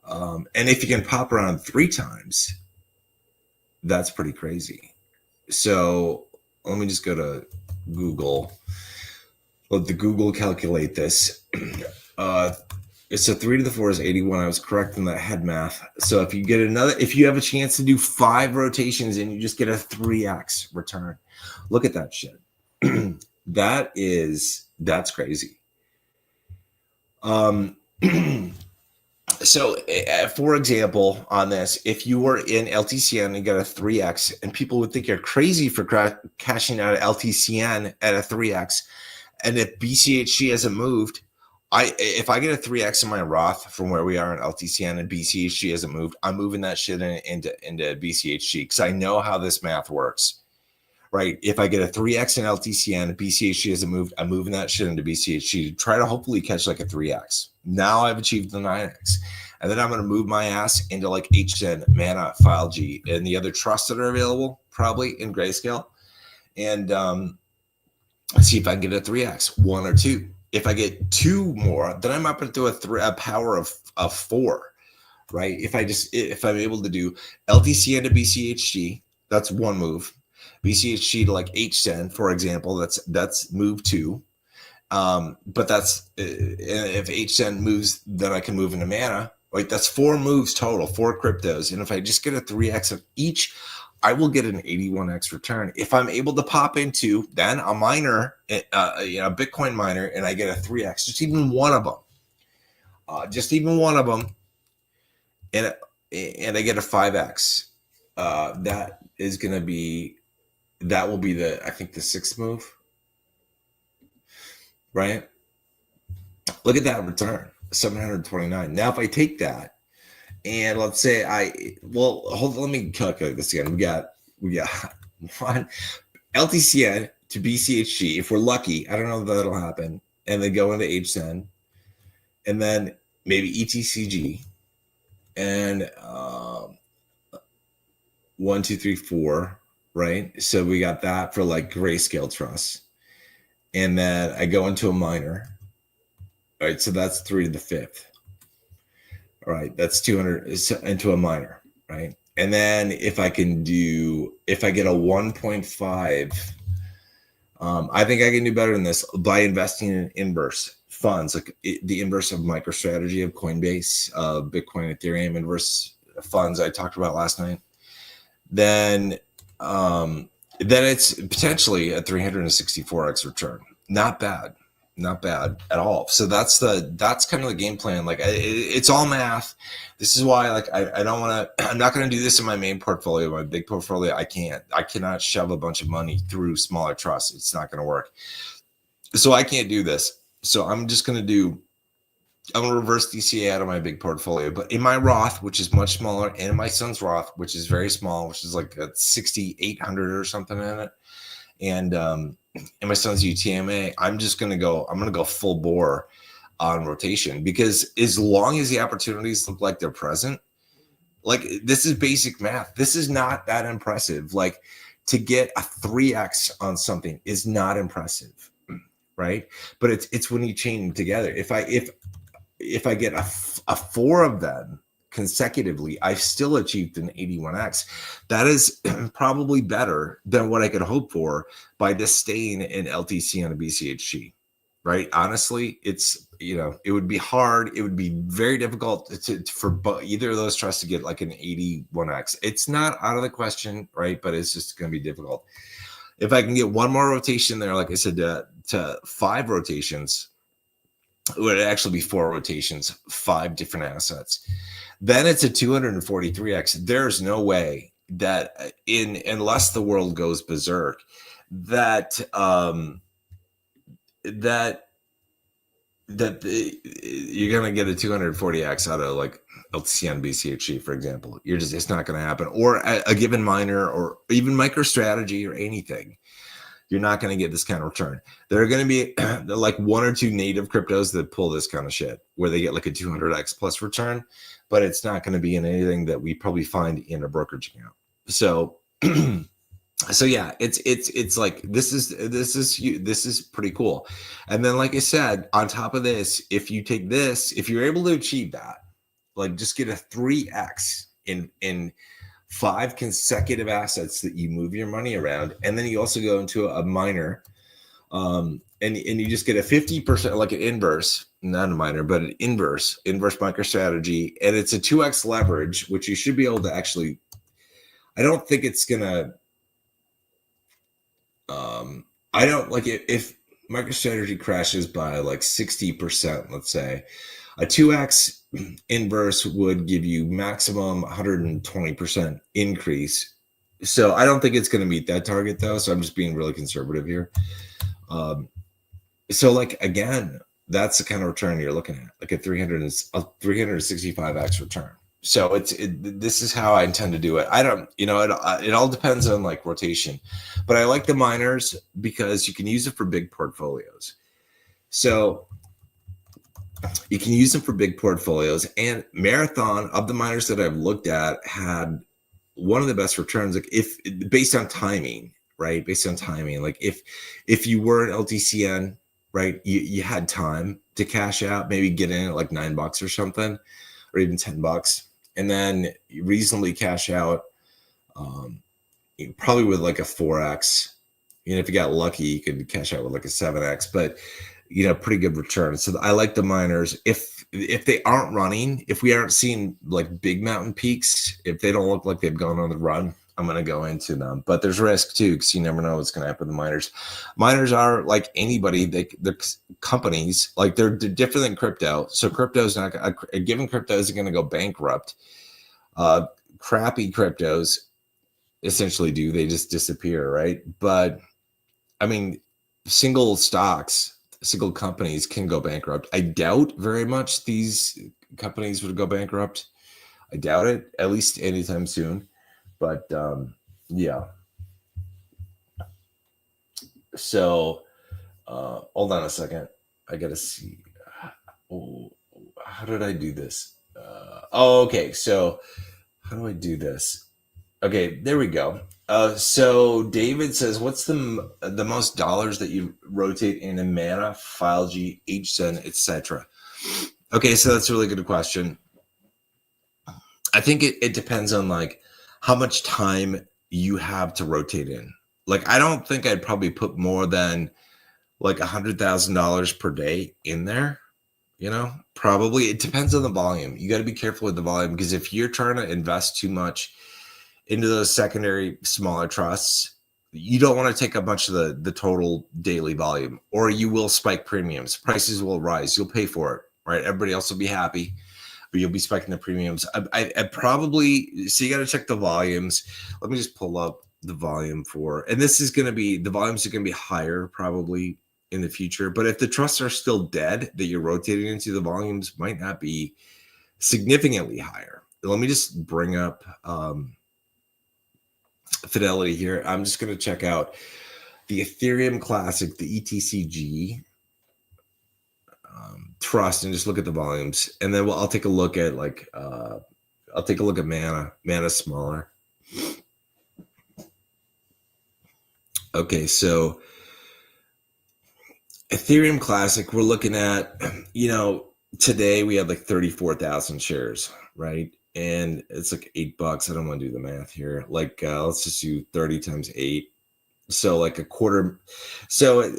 S1: and if you can pop around 3 times, that's pretty crazy. So let me just go to Google. Let the Google calculate this. So 3 to the 4 is 81. I was correct in that head math. So if you have a chance to do 5 rotations and you just get a 3x return, look at that shit. That's crazy. So for example, on this, if you were in LTCN and got a 3x, and people would think you're crazy for cashing out of LTCN at a 3x, and if BCHC hasn't moved, if I get a 3x in my Roth from where we are in LTCN and BCHC hasn't moved, I'm moving that shit into BCHC because I know how this math works, right? If I get a 3x in LTCN and BCHC hasn't moved, I'm moving that shit into BCHC to try to hopefully catch like a 3x. Now I've achieved the 9x. And then I'm going to move my ass into like HN, Mana, FileG, and the other trusts that are available, probably in Grayscale. And see if I can get a 3x, 1 or 2. If I get 2 more, then I'm up into a power of 4, right? If I'm able to do LTCN to BCHG, that's 1 move. BCHG to like HN, for example, that's move 2. But that's if HN moves, then I can move into Mana. Like that's 4 moves total, 4 cryptos. And if I just get a 3x of each, I will get an 81x return. If I'm able to pop into then a miner, a Bitcoin miner, and I get a 3x, just even one of them, and I get a 5x, that will be I think the 6th move, right? Look at that return, 729. Now, if I take that, and let's say let me calculate this again. We got one LTCN to BCHG. If we're lucky, I don't know if that'll happen, and then go into HN, and then maybe ETCG, and 1, 2, 3, 4, right? So we got that for like Grayscale Trust, and then I go into a miner, right? So that's 3 to the 5th. All right, that's 200 into a miner, right? And then if I get a 1.5, I think I can do better than this by investing in inverse funds, like the inverse of MicroStrategy, of Coinbase, Bitcoin, Ethereum, inverse funds I talked about last night, then it's potentially a 364x return. Not bad. Not bad at all. So that's kind of the game plan. Like it's all math. This is why like I don't want to, I'm not going to do this in my main portfolio, my big portfolio. I cannot shove a bunch of money through smaller trusts. It's not going to work. So I can't do this. So I'm going to reverse DCA out of my big portfolio, but in my Roth, which is much smaller, and in my son's Roth, which is very small, which is like a 6,800 or something in it. And my son's UTMA, I'm going to go full bore on rotation, because as long as the opportunities look like they're present, like this is basic math. This is not that impressive. Like to get a 3x on something is not impressive, right? But it's when you chain them together. If I get a 4 of them consecutively, I've still achieved an 81x. That is probably better than what I could hope for by just staying in LTC on a BCHG, right? Honestly, it's, it would be hard. It would be very difficult for either of those trusts to get like an 81x. It's not out of the question, right? But it's just going to be difficult. If I can get one more rotation there, like I said, to 5 rotations, it would actually be 4 rotations, 5 different assets. Then it's a 243x. There's no way that unless the world goes berserk, that you're gonna get a 240x out of like LTC on BCHG, for example. It's not gonna happen. Or a given miner, or even MicroStrategy, or anything. You're not going to get this kind of return. There are going to be like 1 or 2 native cryptos that pull this kind of shit, where they get like a 200x plus return, but it's not going to be in anything that we probably find in a brokerage account. So, so yeah, it's like this is pretty cool. And then, like I said, on top of this, if you take this, if you're able to achieve that, like just get a 3x in 5 consecutive assets that you move your money around, and then you also go into a miner, and you just get a 50%, like an inverse, not a miner, but an inverse MicroStrategy, and it's a 2x leverage, which you should be able to actually. I don't think it's gonna. I don't like it if MicroStrategy crashes by like 60%, let's say. A 2x inverse would give you maximum 120% increase. So I don't think it's going to meet that target, though. So I'm just being really conservative here. So like, again, that's the kind of return you're looking at, like a 365x return. So this is how I intend to do it. I don't, it all depends on like rotation, but I like the miners because you can use it for big portfolios. So you can use them for big portfolios, and Marathon, of the miners that I've looked at, had one of the best returns. Like if based on timing, right? Based on timing, like if you were an LTCN, right, you had time to cash out, maybe get in at like $9 or something, or even $10, and then you reasonably cash out, probably with like a 4x. If you got lucky, you could cash out with like a 7x, but pretty good return. So I like the miners. If they aren't running, if we aren't seeing like big mountain peaks, if they don't look like they've gone on the run, I'm going to go into them. But there's risk too, because you never know what's going to happen with the miners. Miners are like anybody. They're companies. Like they're different than crypto. So crypto's not a given crypto isn't going to go bankrupt. Crappy cryptos essentially do. They just disappear, right? But I mean, single companies can go bankrupt. I doubt very much these companies would go bankrupt. I doubt it, at least anytime soon. But yeah. So hold on a second. I gotta see. How did I do this? Okay. So how do I do this? Okay, there we go. So David says, what's the most dollars that you rotate in a Mana, FileG, HSEN, etc.? Okay, so that's a really good question. I think it depends on like how much time you have to rotate in. Like, I don't think I'd probably put more than like $100,000 per day in there. You know, probably it depends on the volume. You got to be careful with the volume because if you're trying to invest too much into those secondary smaller trusts, you don't want to take up much of the total daily volume, or you will spike premiums. Prices will rise. You'll pay for it, right? Everybody else will be happy, but you'll be spiking the premiums. I probably, so you got to check the volumes. Let me just pull up the volume for, and this is going to be, the volumes are going to be higher probably in the future. But if the trusts are still dead that you're rotating into, the volumes might not be significantly higher. Let me just bring up Fidelity here. I'm just going to check out the Ethereum Classic, the ETCG trust, and just look at the volumes. And then I'll take a look at like, I'll take a look at Mana. Mana's smaller. Okay, so Ethereum Classic, we're looking at, you know, today we had like 34,000 shares, right? And it's like $8. I don't want to do the math here. Like, let's just do 30 times 8. So like a quarter. So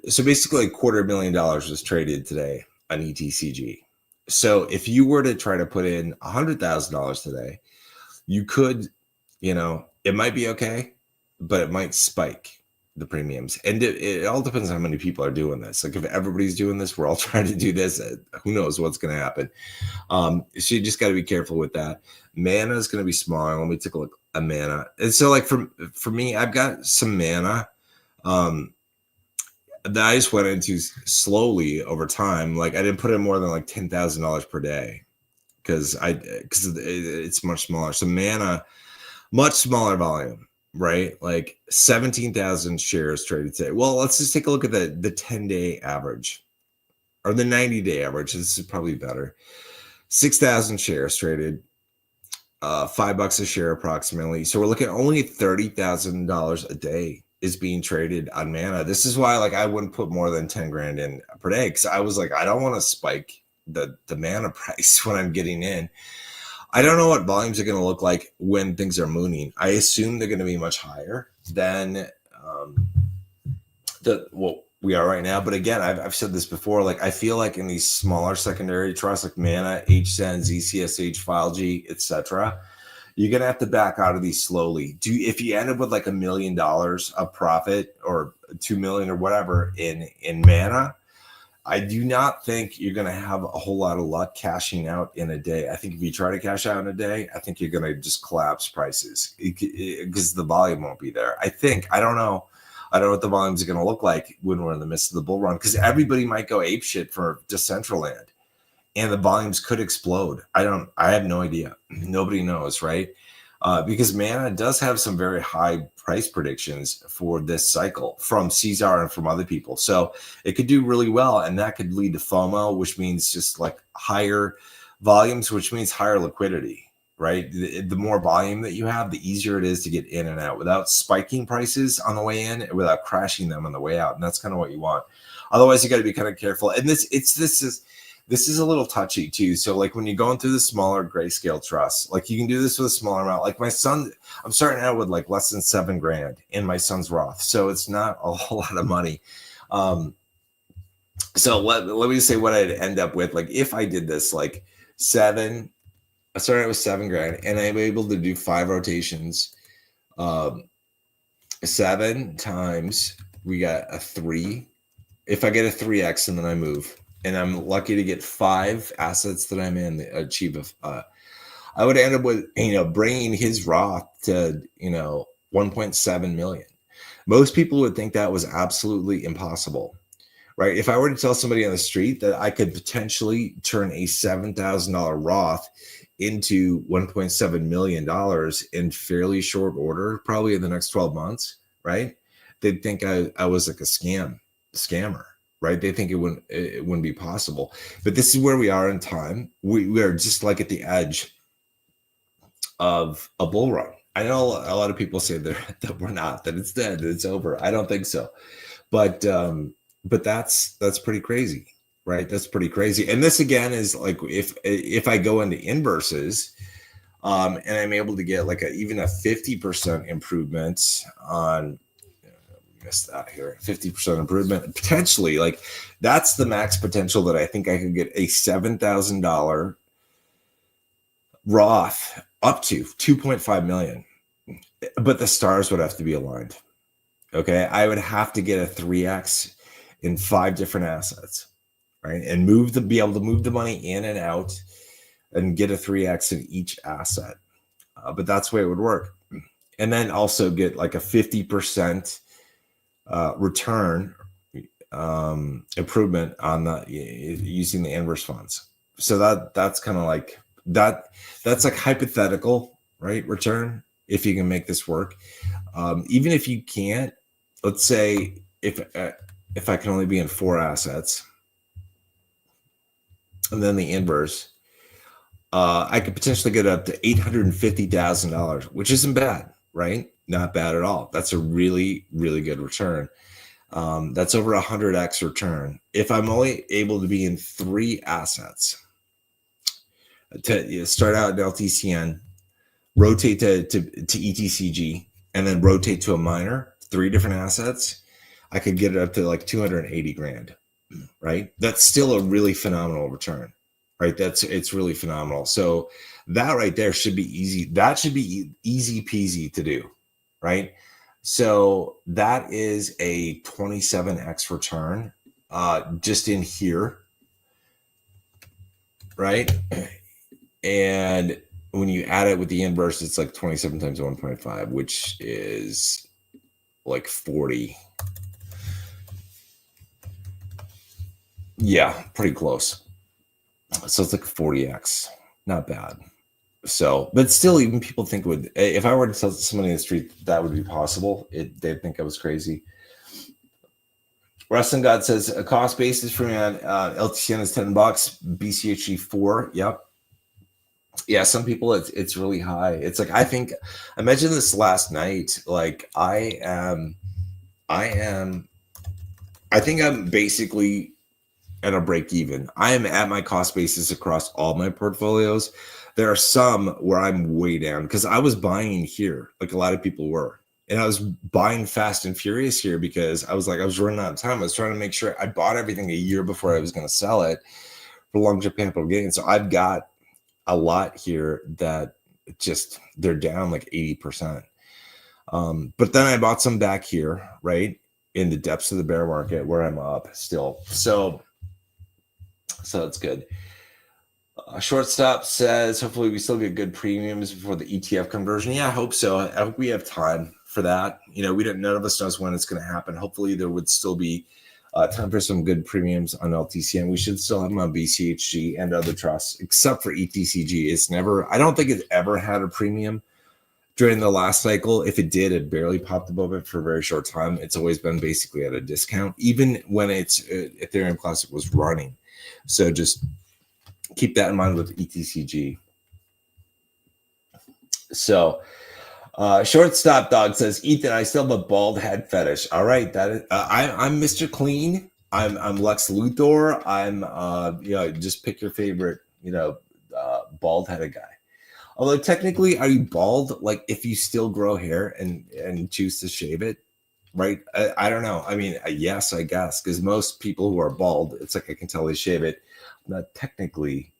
S1: basically $250,000 was traded today on ETCG. So if you were to try to put in $100,000 today, you could, you know, it might be okay, but it might spike the premiums. And it all depends on how many people are doing this. Like if everybody's doing this, we're all trying to do this, who knows what's going to happen. So you just got to be careful with that. Mana is going to be smaller. Let me take a look at Mana. And so like for me, I've got some Mana that I just went into slowly over time. Like I didn't put in more than like $10,000 per day because it's much smaller. So Mana, much smaller volume, right? Like 17,000 shares traded today. Well, let's just take a look at the 10-day average or the 90-day average. This is probably better. 6,000 shares traded, $5 a share approximately. So we're looking at only $30,000 a day is being traded on Mana. This is why like I wouldn't put more than 10 grand in per day because I was like, I don't want to spike the Mana price when I'm getting in. I don't know what volumes are going to look like when things are mooning. I assume they're going to be much higher than what we are right now. But again, I've said this before. Like I feel like in these smaller secondary trusts like Mana, HSEN, ZCSH, FileG, etc., you're going to have to back out of these slowly. If you end up with like $1 million of profit or 2 million or whatever in Mana, I do not think you're going to have a whole lot of luck cashing out in a day. I think if you try to cash out in a day, I think you're going to just collapse prices because the volume won't be there. I don't know what the volumes are going to look like when we're in the midst of the bull run because everybody might go apeshit for Decentraland. And the volumes could explode. I have no idea. Nobody knows, right? Because Mana does have some very high price predictions for this cycle from Caesar and from other people. So it could do really well. And that could lead to FOMO, which means just like higher volumes, which means higher liquidity, right? The more volume that you have, the easier it is to get in and out without spiking prices on the way in, without crashing them on the way out. And that's kind of what you want. Otherwise, you got to be kind of careful. And this is a little touchy too. So like when you're going through the smaller Grayscale trusts, like you can do this with a smaller amount. Like my son, I'm starting out with like less than 7 grand in my son's Roth. So it's not a whole lot of money. So let me just say what I'd end up with. Like if I did this, like I started out with 7 grand and I'm able to do 5 rotations. 7 times we got a 3. If I get a 3x and then I move, and I'm lucky to get 5 assets that I'm in that achieve I would end up with, bringing his Roth to, 1.7 million. Most people would think that was absolutely impossible, right? If I were to tell somebody on the street that I could potentially turn a $7,000 Roth into $1.7 million in fairly short order, probably in the next 12 months, right? They'd think I was like a scammer. Right? They think it wouldn't be possible. But this is where we are in time. We are just like at the edge of a bull run. I know a lot of people say that we're not, that it's dead, that it's over. I don't think so. But that's pretty crazy, right? That's pretty crazy. And this again is like if I go into inverses, and I'm able to get like even a 50% improvement on missed that here. 50% improvement. Potentially, like that's the max potential that I think I could get a $7,000 Roth up to 2.5 million. But the stars would have to be aligned. Okay. I would have to get a 3x in 5 different assets, right? And be able to move the money in and out and get a 3x in each asset. But that's the way it would work. And then also get like a 50% return improvement on using the inverse funds. So that's kind of like that's like hypothetical, right? Return, if you can make this work. Even if you can't, let's say if I can only be in 4 assets and then the inverse, I could potentially get up to $850,000, which isn't bad, right? Not bad at all. That's a really, really good return. That's over 100x return. If I'm only able to be in 3 assets, to start out in LTCN, rotate to ETCG, and then rotate to a minor, 3 different assets, I could get it up to like 280 grand, right? That's still a really phenomenal return, right? It's really phenomenal. So that right there should be easy. That should be easy peasy to do, right? So that is a 27x return just in here, right? And when you add it with the inverse, it's like 27 times 1.5, which is like 40. Yeah, pretty close. So it's like 40x. Not bad. So, but still, even people think if I were to tell somebody in the street that would be possible, they'd think I was crazy. Wrestling God says a cost basis for me on LTCN is $10, BCHG 4. Yep. Yeah, some people it's really high. It's like I mentioned this last night. Like I think I'm basically at a break even. I am at my cost basis across all my portfolios. There are some where I'm way down because I was buying here, like a lot of people were. And I was buying fast and furious here because I was running out of time. I was trying to make sure I bought everything a year before I was going to sell it for long-term capital gain. So I've got a lot here that just they're down like 80%. But then I bought some back here, right? In the depths of the bear market where I'm up still. So that's good. Shortstop says, hopefully we still get good premiums before the ETF conversion. Yeah, I hope so. I hope we have time for that. None of us knows when it's going to happen. Hopefully there would still be time for some good premiums on LTCN. We should still have them on BCHG and other trusts, except for ETCG. I don't think it's ever had a premium during the last cycle. If it did, it barely popped above it for a very short time. It's always been basically at a discount, even when it's Ethereum Classic was running. So just keep that in mind with ETCG. So Shortstop Dog says, Ethan, I still have a bald head fetish. All right, that is, I'm Mr. Clean. I'm Lex Luthor. I'm just pick your favorite bald headed guy. Although technically, are you bald? Like if you still grow hair and choose to shave it, right? I don't know. I mean, yes, I guess, because most people who are bald, it's like I can tell they shave it. I'm not technically,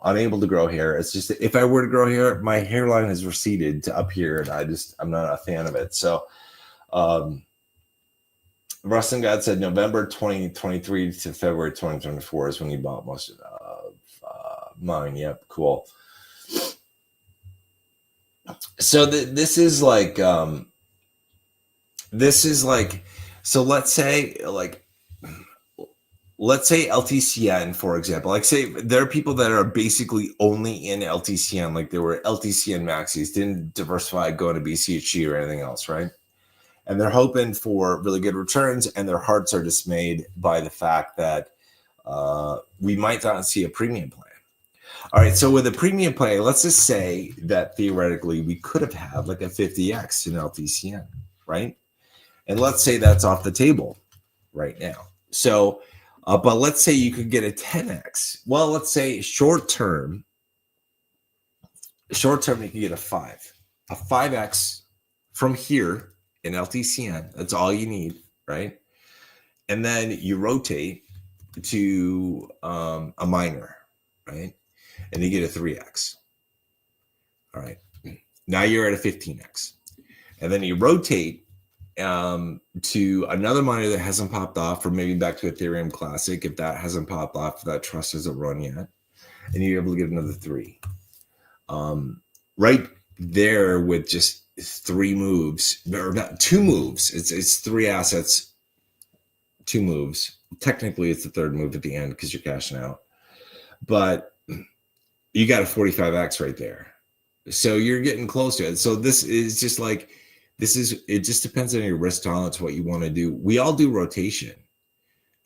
S1: unable to grow hair. It's just that if I were to grow hair, my hairline has receded to up here, and I'm not a fan of it. So, Rustin God said November 2023 to February 2024 is when he bought most of mine. Yep, cool. So this is like so let's say LTCN, for example. Like say there are people that are basically only in LTCN, like they were LTCN maxis, didn't diversify, go into BCHG or anything else, right? And they're hoping for really good returns, and their hearts are dismayed by the fact that we might not see a premium plan. All right, so with a premium play, let's just say that theoretically we could have had like a 50x in LTCN, right? And let's say that's off the table right now. So, but let's say you could get a 10x. Well, let's say short term, you can get a 5x from here in LTCN. That's all you need, right? And then you rotate to a minor, right? And you get a 3x. All right. Now you're at a 15x. And then you rotate to another miner that hasn't popped off, or maybe back to Ethereum Classic if that hasn't popped off, if that trust hasn't run yet. And you're able to get another 3. Right there with just 3 moves, or not 2 moves. It's 3 assets, 2 moves. Technically, it's the 3rd move at the end because you're cashing out. But you got a 45x right there. So you're getting close to it. So this is just like, it just depends on your risk tolerance, what you want to do. We all do rotation.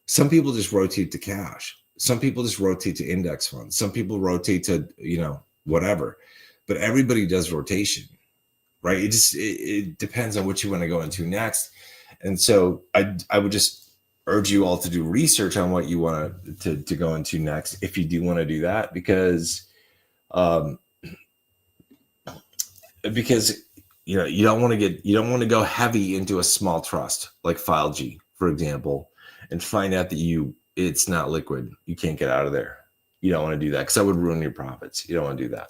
S1: Some people just rotate to cash. Some people just rotate to index funds. Some people rotate to, whatever. But everybody does rotation, right? It depends on what you want to go into next. And so I would just urge you all to do research on what you want to go into next, if you do want to do that, because you don't want to go heavy into a small trust like FileG, for example, and find out that it's not liquid. You can't get out of there. You don't want to do that because that would ruin your profits. You don't want to do that.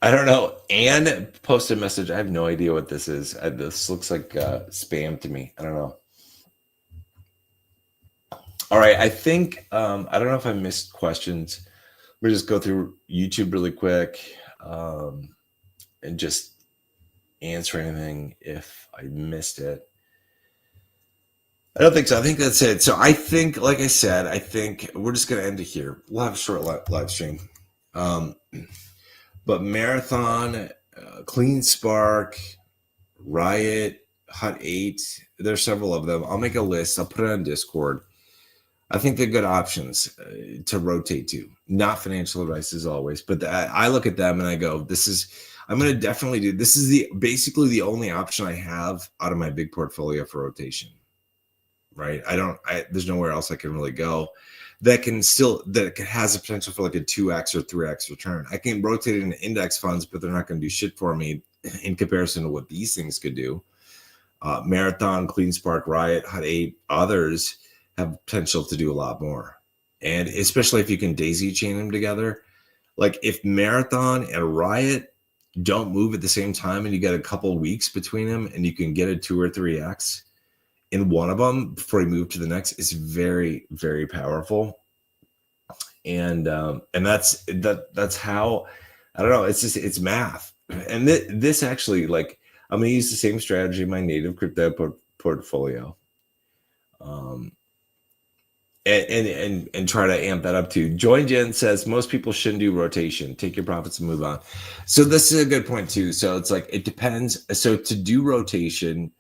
S1: I don't know. Anne posted a message. I have no idea what this is. This looks like spam to me. I don't know. All right. I think, I don't know if I missed questions. We'll just go through YouTube really quick and just answer anything if I missed it. I don't think so. I think that's it. So I think, like I said, I think we're just going to end it here. We'll have a short live stream. But Marathon, CleanSpark, RIOT, Hut 8, there's several of them. I'll make a list. I'll put it on Discord. I think they're good options to rotate to. Not financial advice as always, but I look at them and I go, I'm going to definitely do, this is basically the only option I have out of my big portfolio for rotation, right? There's nowhere else I can really go that has a potential for like a 2x or 3x return. I can rotate it into index funds, but they're not going to do shit for me in comparison to what these things could do. Marathon, CleanSpark, RIOT, Hut 8, others have potential to do a lot more. And especially if you can daisy chain them together. Like if Marathon and RIOT don't move at the same time and you get a couple of weeks between them and you can get a 2 or 3x in one of them before you move to the next, is very, very powerful. And that's how, I don't know, it's math. And this actually, like, I'm going to use the same strategy in my native crypto portfolio. And try to amp that up too. Join Jen says most people shouldn't do rotation. Take your profits and move on. So this is a good point too. So it's like, it depends. So to do rotation,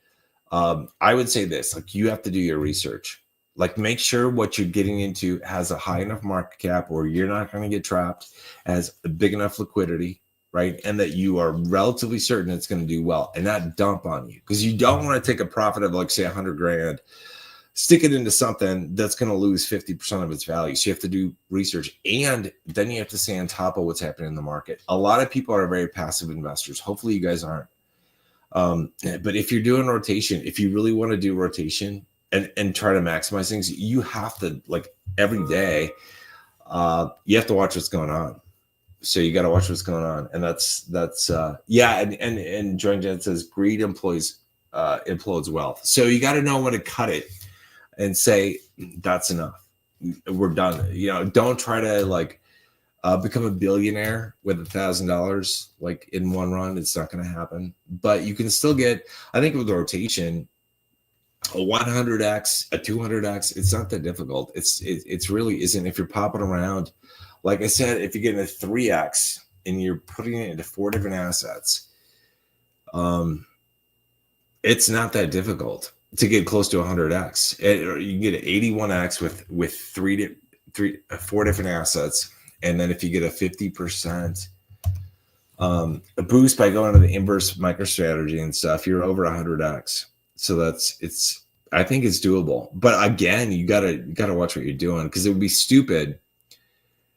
S1: I would say this, like, you have to do your research. Like, make sure what you're getting into has a high enough market cap or you're not going to get trapped, has a big enough liquidity, right? And that you are relatively certain it's going to do well and not dump on you, because you don't want to take a profit of, like, say, 100 grand, stick it into something that's going to lose 50% of its value. So you have to do research, and then you have to stay on top of what's happening in the market. A lot of people are very passive investors. Hopefully you guys aren't. But if you're doing rotation, if you really want to do rotation and try to maximize things, you have to, like, every day, you have to watch what's going on. So you got to watch what's going on. And that's yeah. And Join Jen says greed implodes wealth. So you got to know when to cut it and say, that's enough. We're done. Don't try to, like, become a billionaire with $1,000 like in one run. It's not going to happen. But you can still get, I think, with rotation, a 100x, a 200x. It's not that difficult. It's really isn't. If you're popping around, like I said, if you're getting a 3x and you're putting it into 4 different assets, it's not that difficult to get close to 100x. Or you can get an 81x with 4 different assets. And then if you get a 50% a boost by going to the inverse MicroStrategy and stuff, you're over 100x. So I think it's doable. But again, you gotta watch what you're doing, because it would be stupid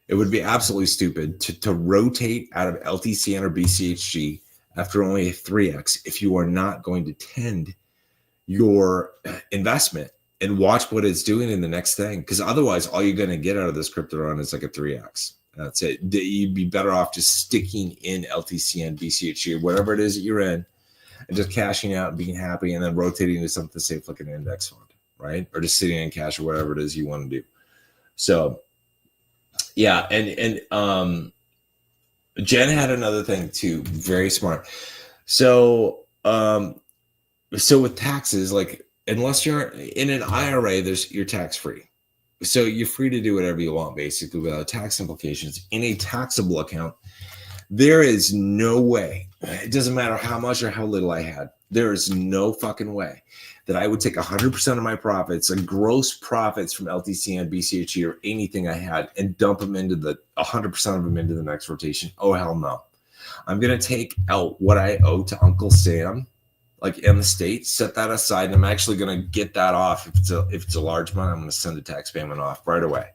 S1: It would be absolutely stupid to rotate out of LTCN or BCHG after only a 3x if you are not going to tend your investment and watch what it's doing in the next thing. Because otherwise, all you're going to get out of this crypto run is like a 3x. That's it. You'd be better off just sticking in LTCN, BCHG, whatever it is that you're in, and just cashing out and being happy, and then rotating to something safe like an index fund, right? Or just sitting in cash or whatever it is you want to do. So, yeah, and Jen had another thing too, very smart. So with taxes, like unless you're in an IRA, you're tax free. So you're free to do whatever you want, basically, without tax implications. In a taxable account, there is no way, it doesn't matter how much or how little I had, there is no fucking way that I would take 100% of my profits and gross profits from LTC and BCHE or anything I had and dump them into 100% of them into the next rotation. Oh, hell no. I'm going to take out what I owe to Uncle Sam, like in the States, set that aside, and I'm actually going to get that off. If it's a large amount, I'm going to send the tax payment off right away.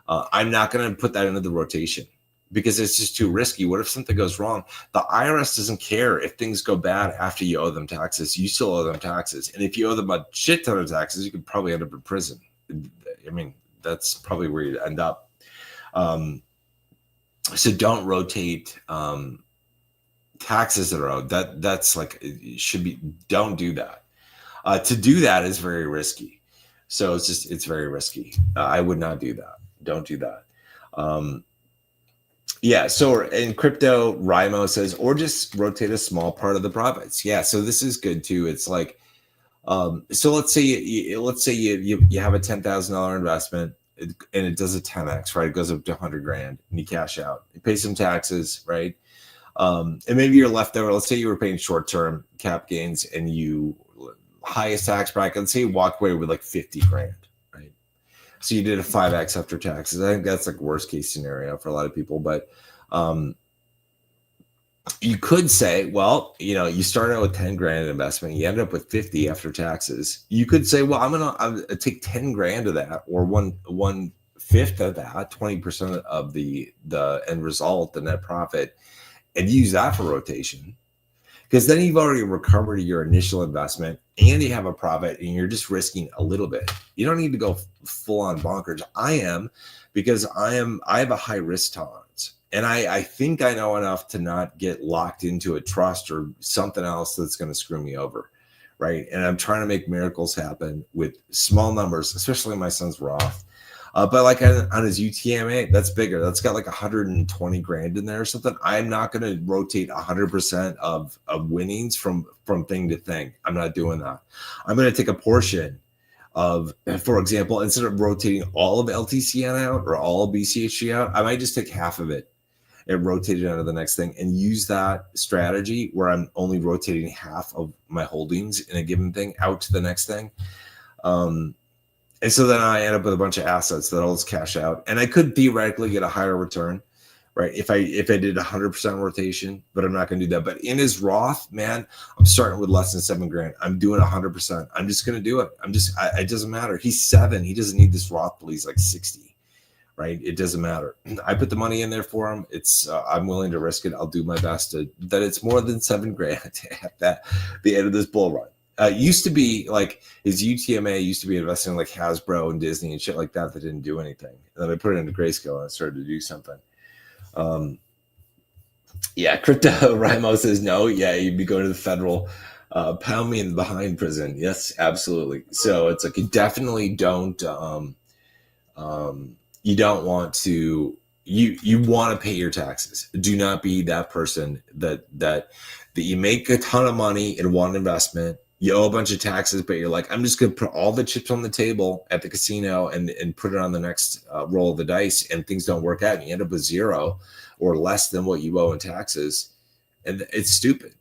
S1: I'm not going to put that into the rotation because it's just too risky. What if something goes wrong? The IRS doesn't care if things go bad after you owe them taxes. You still owe them taxes. And if you owe them a shit ton of taxes, you could probably end up in prison. I mean, that's probably where you'd end up. So don't rotate taxes that are owed. That's like, it should be, don't do that. To do that is very risky. So it's very risky. I would not do that. Don't do that. Yeah. So in crypto, Rimo says, or just rotate a small part of the profits. Yeah. So this is good too. It's like, so let's say you have a $10,000 investment and it does a 10x, right? It goes up to 100 grand and you cash out, you pay some taxes, right? And maybe you're left over. Let's say you were paying short-term cap gains and you highest tax bracket, let's say you walked away with like 50 grand, right? So you did a 5x after taxes. I think that's like worst case scenario for a lot of people, but you could say, well, you started out with 10 grand investment, you ended up with 50 after taxes. You could say, well, I'm gonna take 10 grand of that, or one fifth of that, 20% of the end result, the net profit, and use that for rotation. Because then you've already recovered your initial investment and you have a profit and you're just risking a little bit. You don't need to go full on bonkers. I am, because I have a high risk tolerance. And I think I know enough to not get locked into a trust or something else that's going to screw me over, right? And I'm trying to make miracles happen with small numbers, especially my son's Roth. But like on his UTMA, that's bigger. That's got like 120 grand in there or something. I'm not going to rotate 100% of winnings from thing to thing. I'm not doing that. I'm going to take a portion of, for example, instead of rotating all of LTCN out or all of BCHG out, I might just take half of it and rotate it onto the next thing and use that strategy where I'm only rotating half of my holdings in a given thing out to the next thing. And so then I end up with a bunch of assets that I'll just cash out, and I could theoretically get a higher return, right? If I did 100% rotation, but I'm not going to do that. But in his Roth, man, I'm starting with less than 7 grand. I'm doing 100%. I'm just going to do it. It doesn't matter. He's 7. He doesn't need this Roth, but he's like 60, right? It doesn't matter. I put the money in there for him. It's I'm willing to risk it. I'll do my best that it's more than 7 grand at the end of this bull run. Used to be like his UTMA used to be investing in like Hasbro and Disney and shit like that didn't do anything. And then I put it into Grayscale and it started to do something. Yeah, Crypto Rimo says no. Yeah, you'd be going to the federal pound me in the behind prison. Yes, absolutely. So it's like you definitely don't you don't want to you want to pay your taxes. Do not be that person that you make a ton of money in one investment. You owe a bunch of taxes, but you're like, I'm just going to put all the chips on the table at the casino and put it on the next roll of the dice, and things don't work out. And you end up with 0 or less than what you owe in taxes. And it's stupid.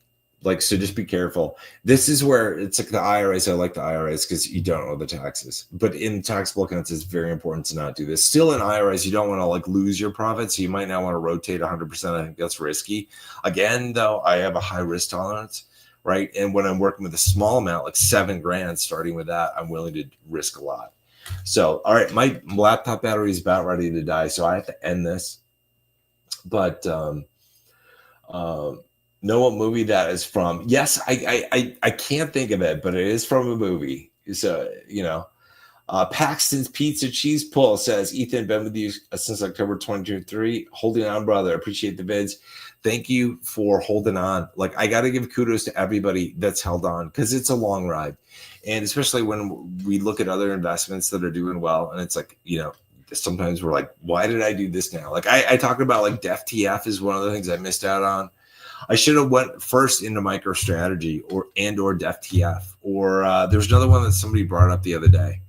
S1: Like, so just be careful. This is where it's like the IRAs. I like the IRAs because you don't owe the taxes. But in taxable accounts, it's very important to not do this. Still in IRAs, you don't want to like lose your profits. So you might not want to rotate 100%. I think that's risky. Again, though, I have a high risk tolerance. Right. And when I'm working with a small amount, like 7 grand, starting with that, I'm willing to risk a lot. So, all right, my laptop battery is about ready to die, so I have to end this. But know what movie that is from? Yes, I can't think of it, but it is from a movie. So, you know, Paxton's Pizza Cheese Pull says, Ethan, been with you since October 2023. Holding on, brother. Appreciate the vids. Thank you for holding on. Like, I got to give kudos to everybody that's held on because it's a long ride. And especially when we look at other investments that are doing well, and it's like, you know, sometimes we're like, why did I do this now? Like I talked about like DefTF is one of the things I missed out on. I should have went first into MicroStrategy or DefTF, or there's another one that somebody brought up the other day.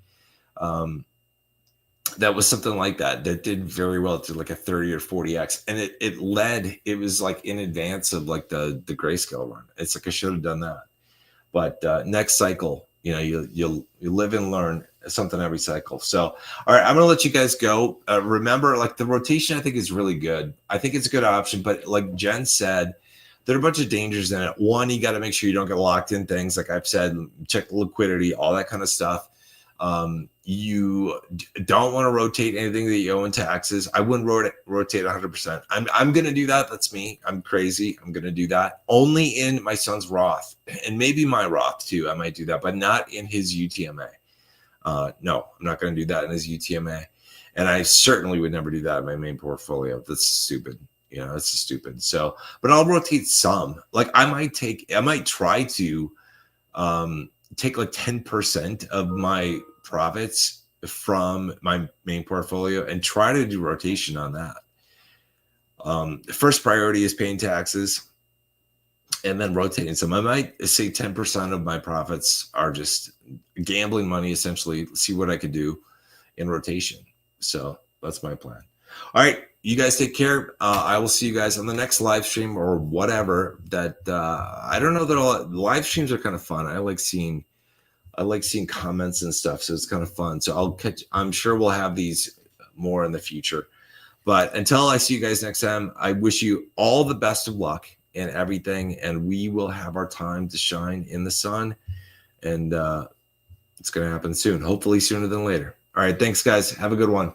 S1: That was something like that did very well to like a 30 or 40x, and it was like in advance of like the Grayscale run. It's like I should have done that. But next cycle, you know, you live and learn something every cycle. So, all right, I'm gonna let you guys go. Remember, like the rotation, I think is really good. I think it's a good option, but like Jen said, there are a bunch of dangers in it. One, you got to make sure you don't get locked in things. Like I've said, check the liquidity, all that kind of stuff. You don't want to rotate anything that you owe in taxes. I wouldn't rotate 100%. I'm going to do that. That's me. I'm crazy. I'm going to do that only in my son's Roth and maybe my Roth too. I might do that, but not in his UTMA. No, I'm not going to do that in his UTMA. And I certainly would never do that in my main portfolio. That's stupid. You know, it's stupid. So, but I'll rotate some. Like I might try to take like 10% of my profits from my main portfolio and try to do rotation on that. First priority is paying taxes and then rotating some. I might say 10% of my profits are just gambling money, essentially, see what I could do in rotation. So that's my plan. All right, you guys take care. I will see you guys on the next live stream or whatever. That I don't know that live streams are kind of fun. I like seeing comments and stuff, so it's kind of fun. So I'm sure we'll have these more in the future. But until I see you guys next time, I wish you all the best of luck in everything, and we will have our time to shine in the sun. And it's going to happen soon, hopefully sooner than later. All right, thanks, guys. Have a good one.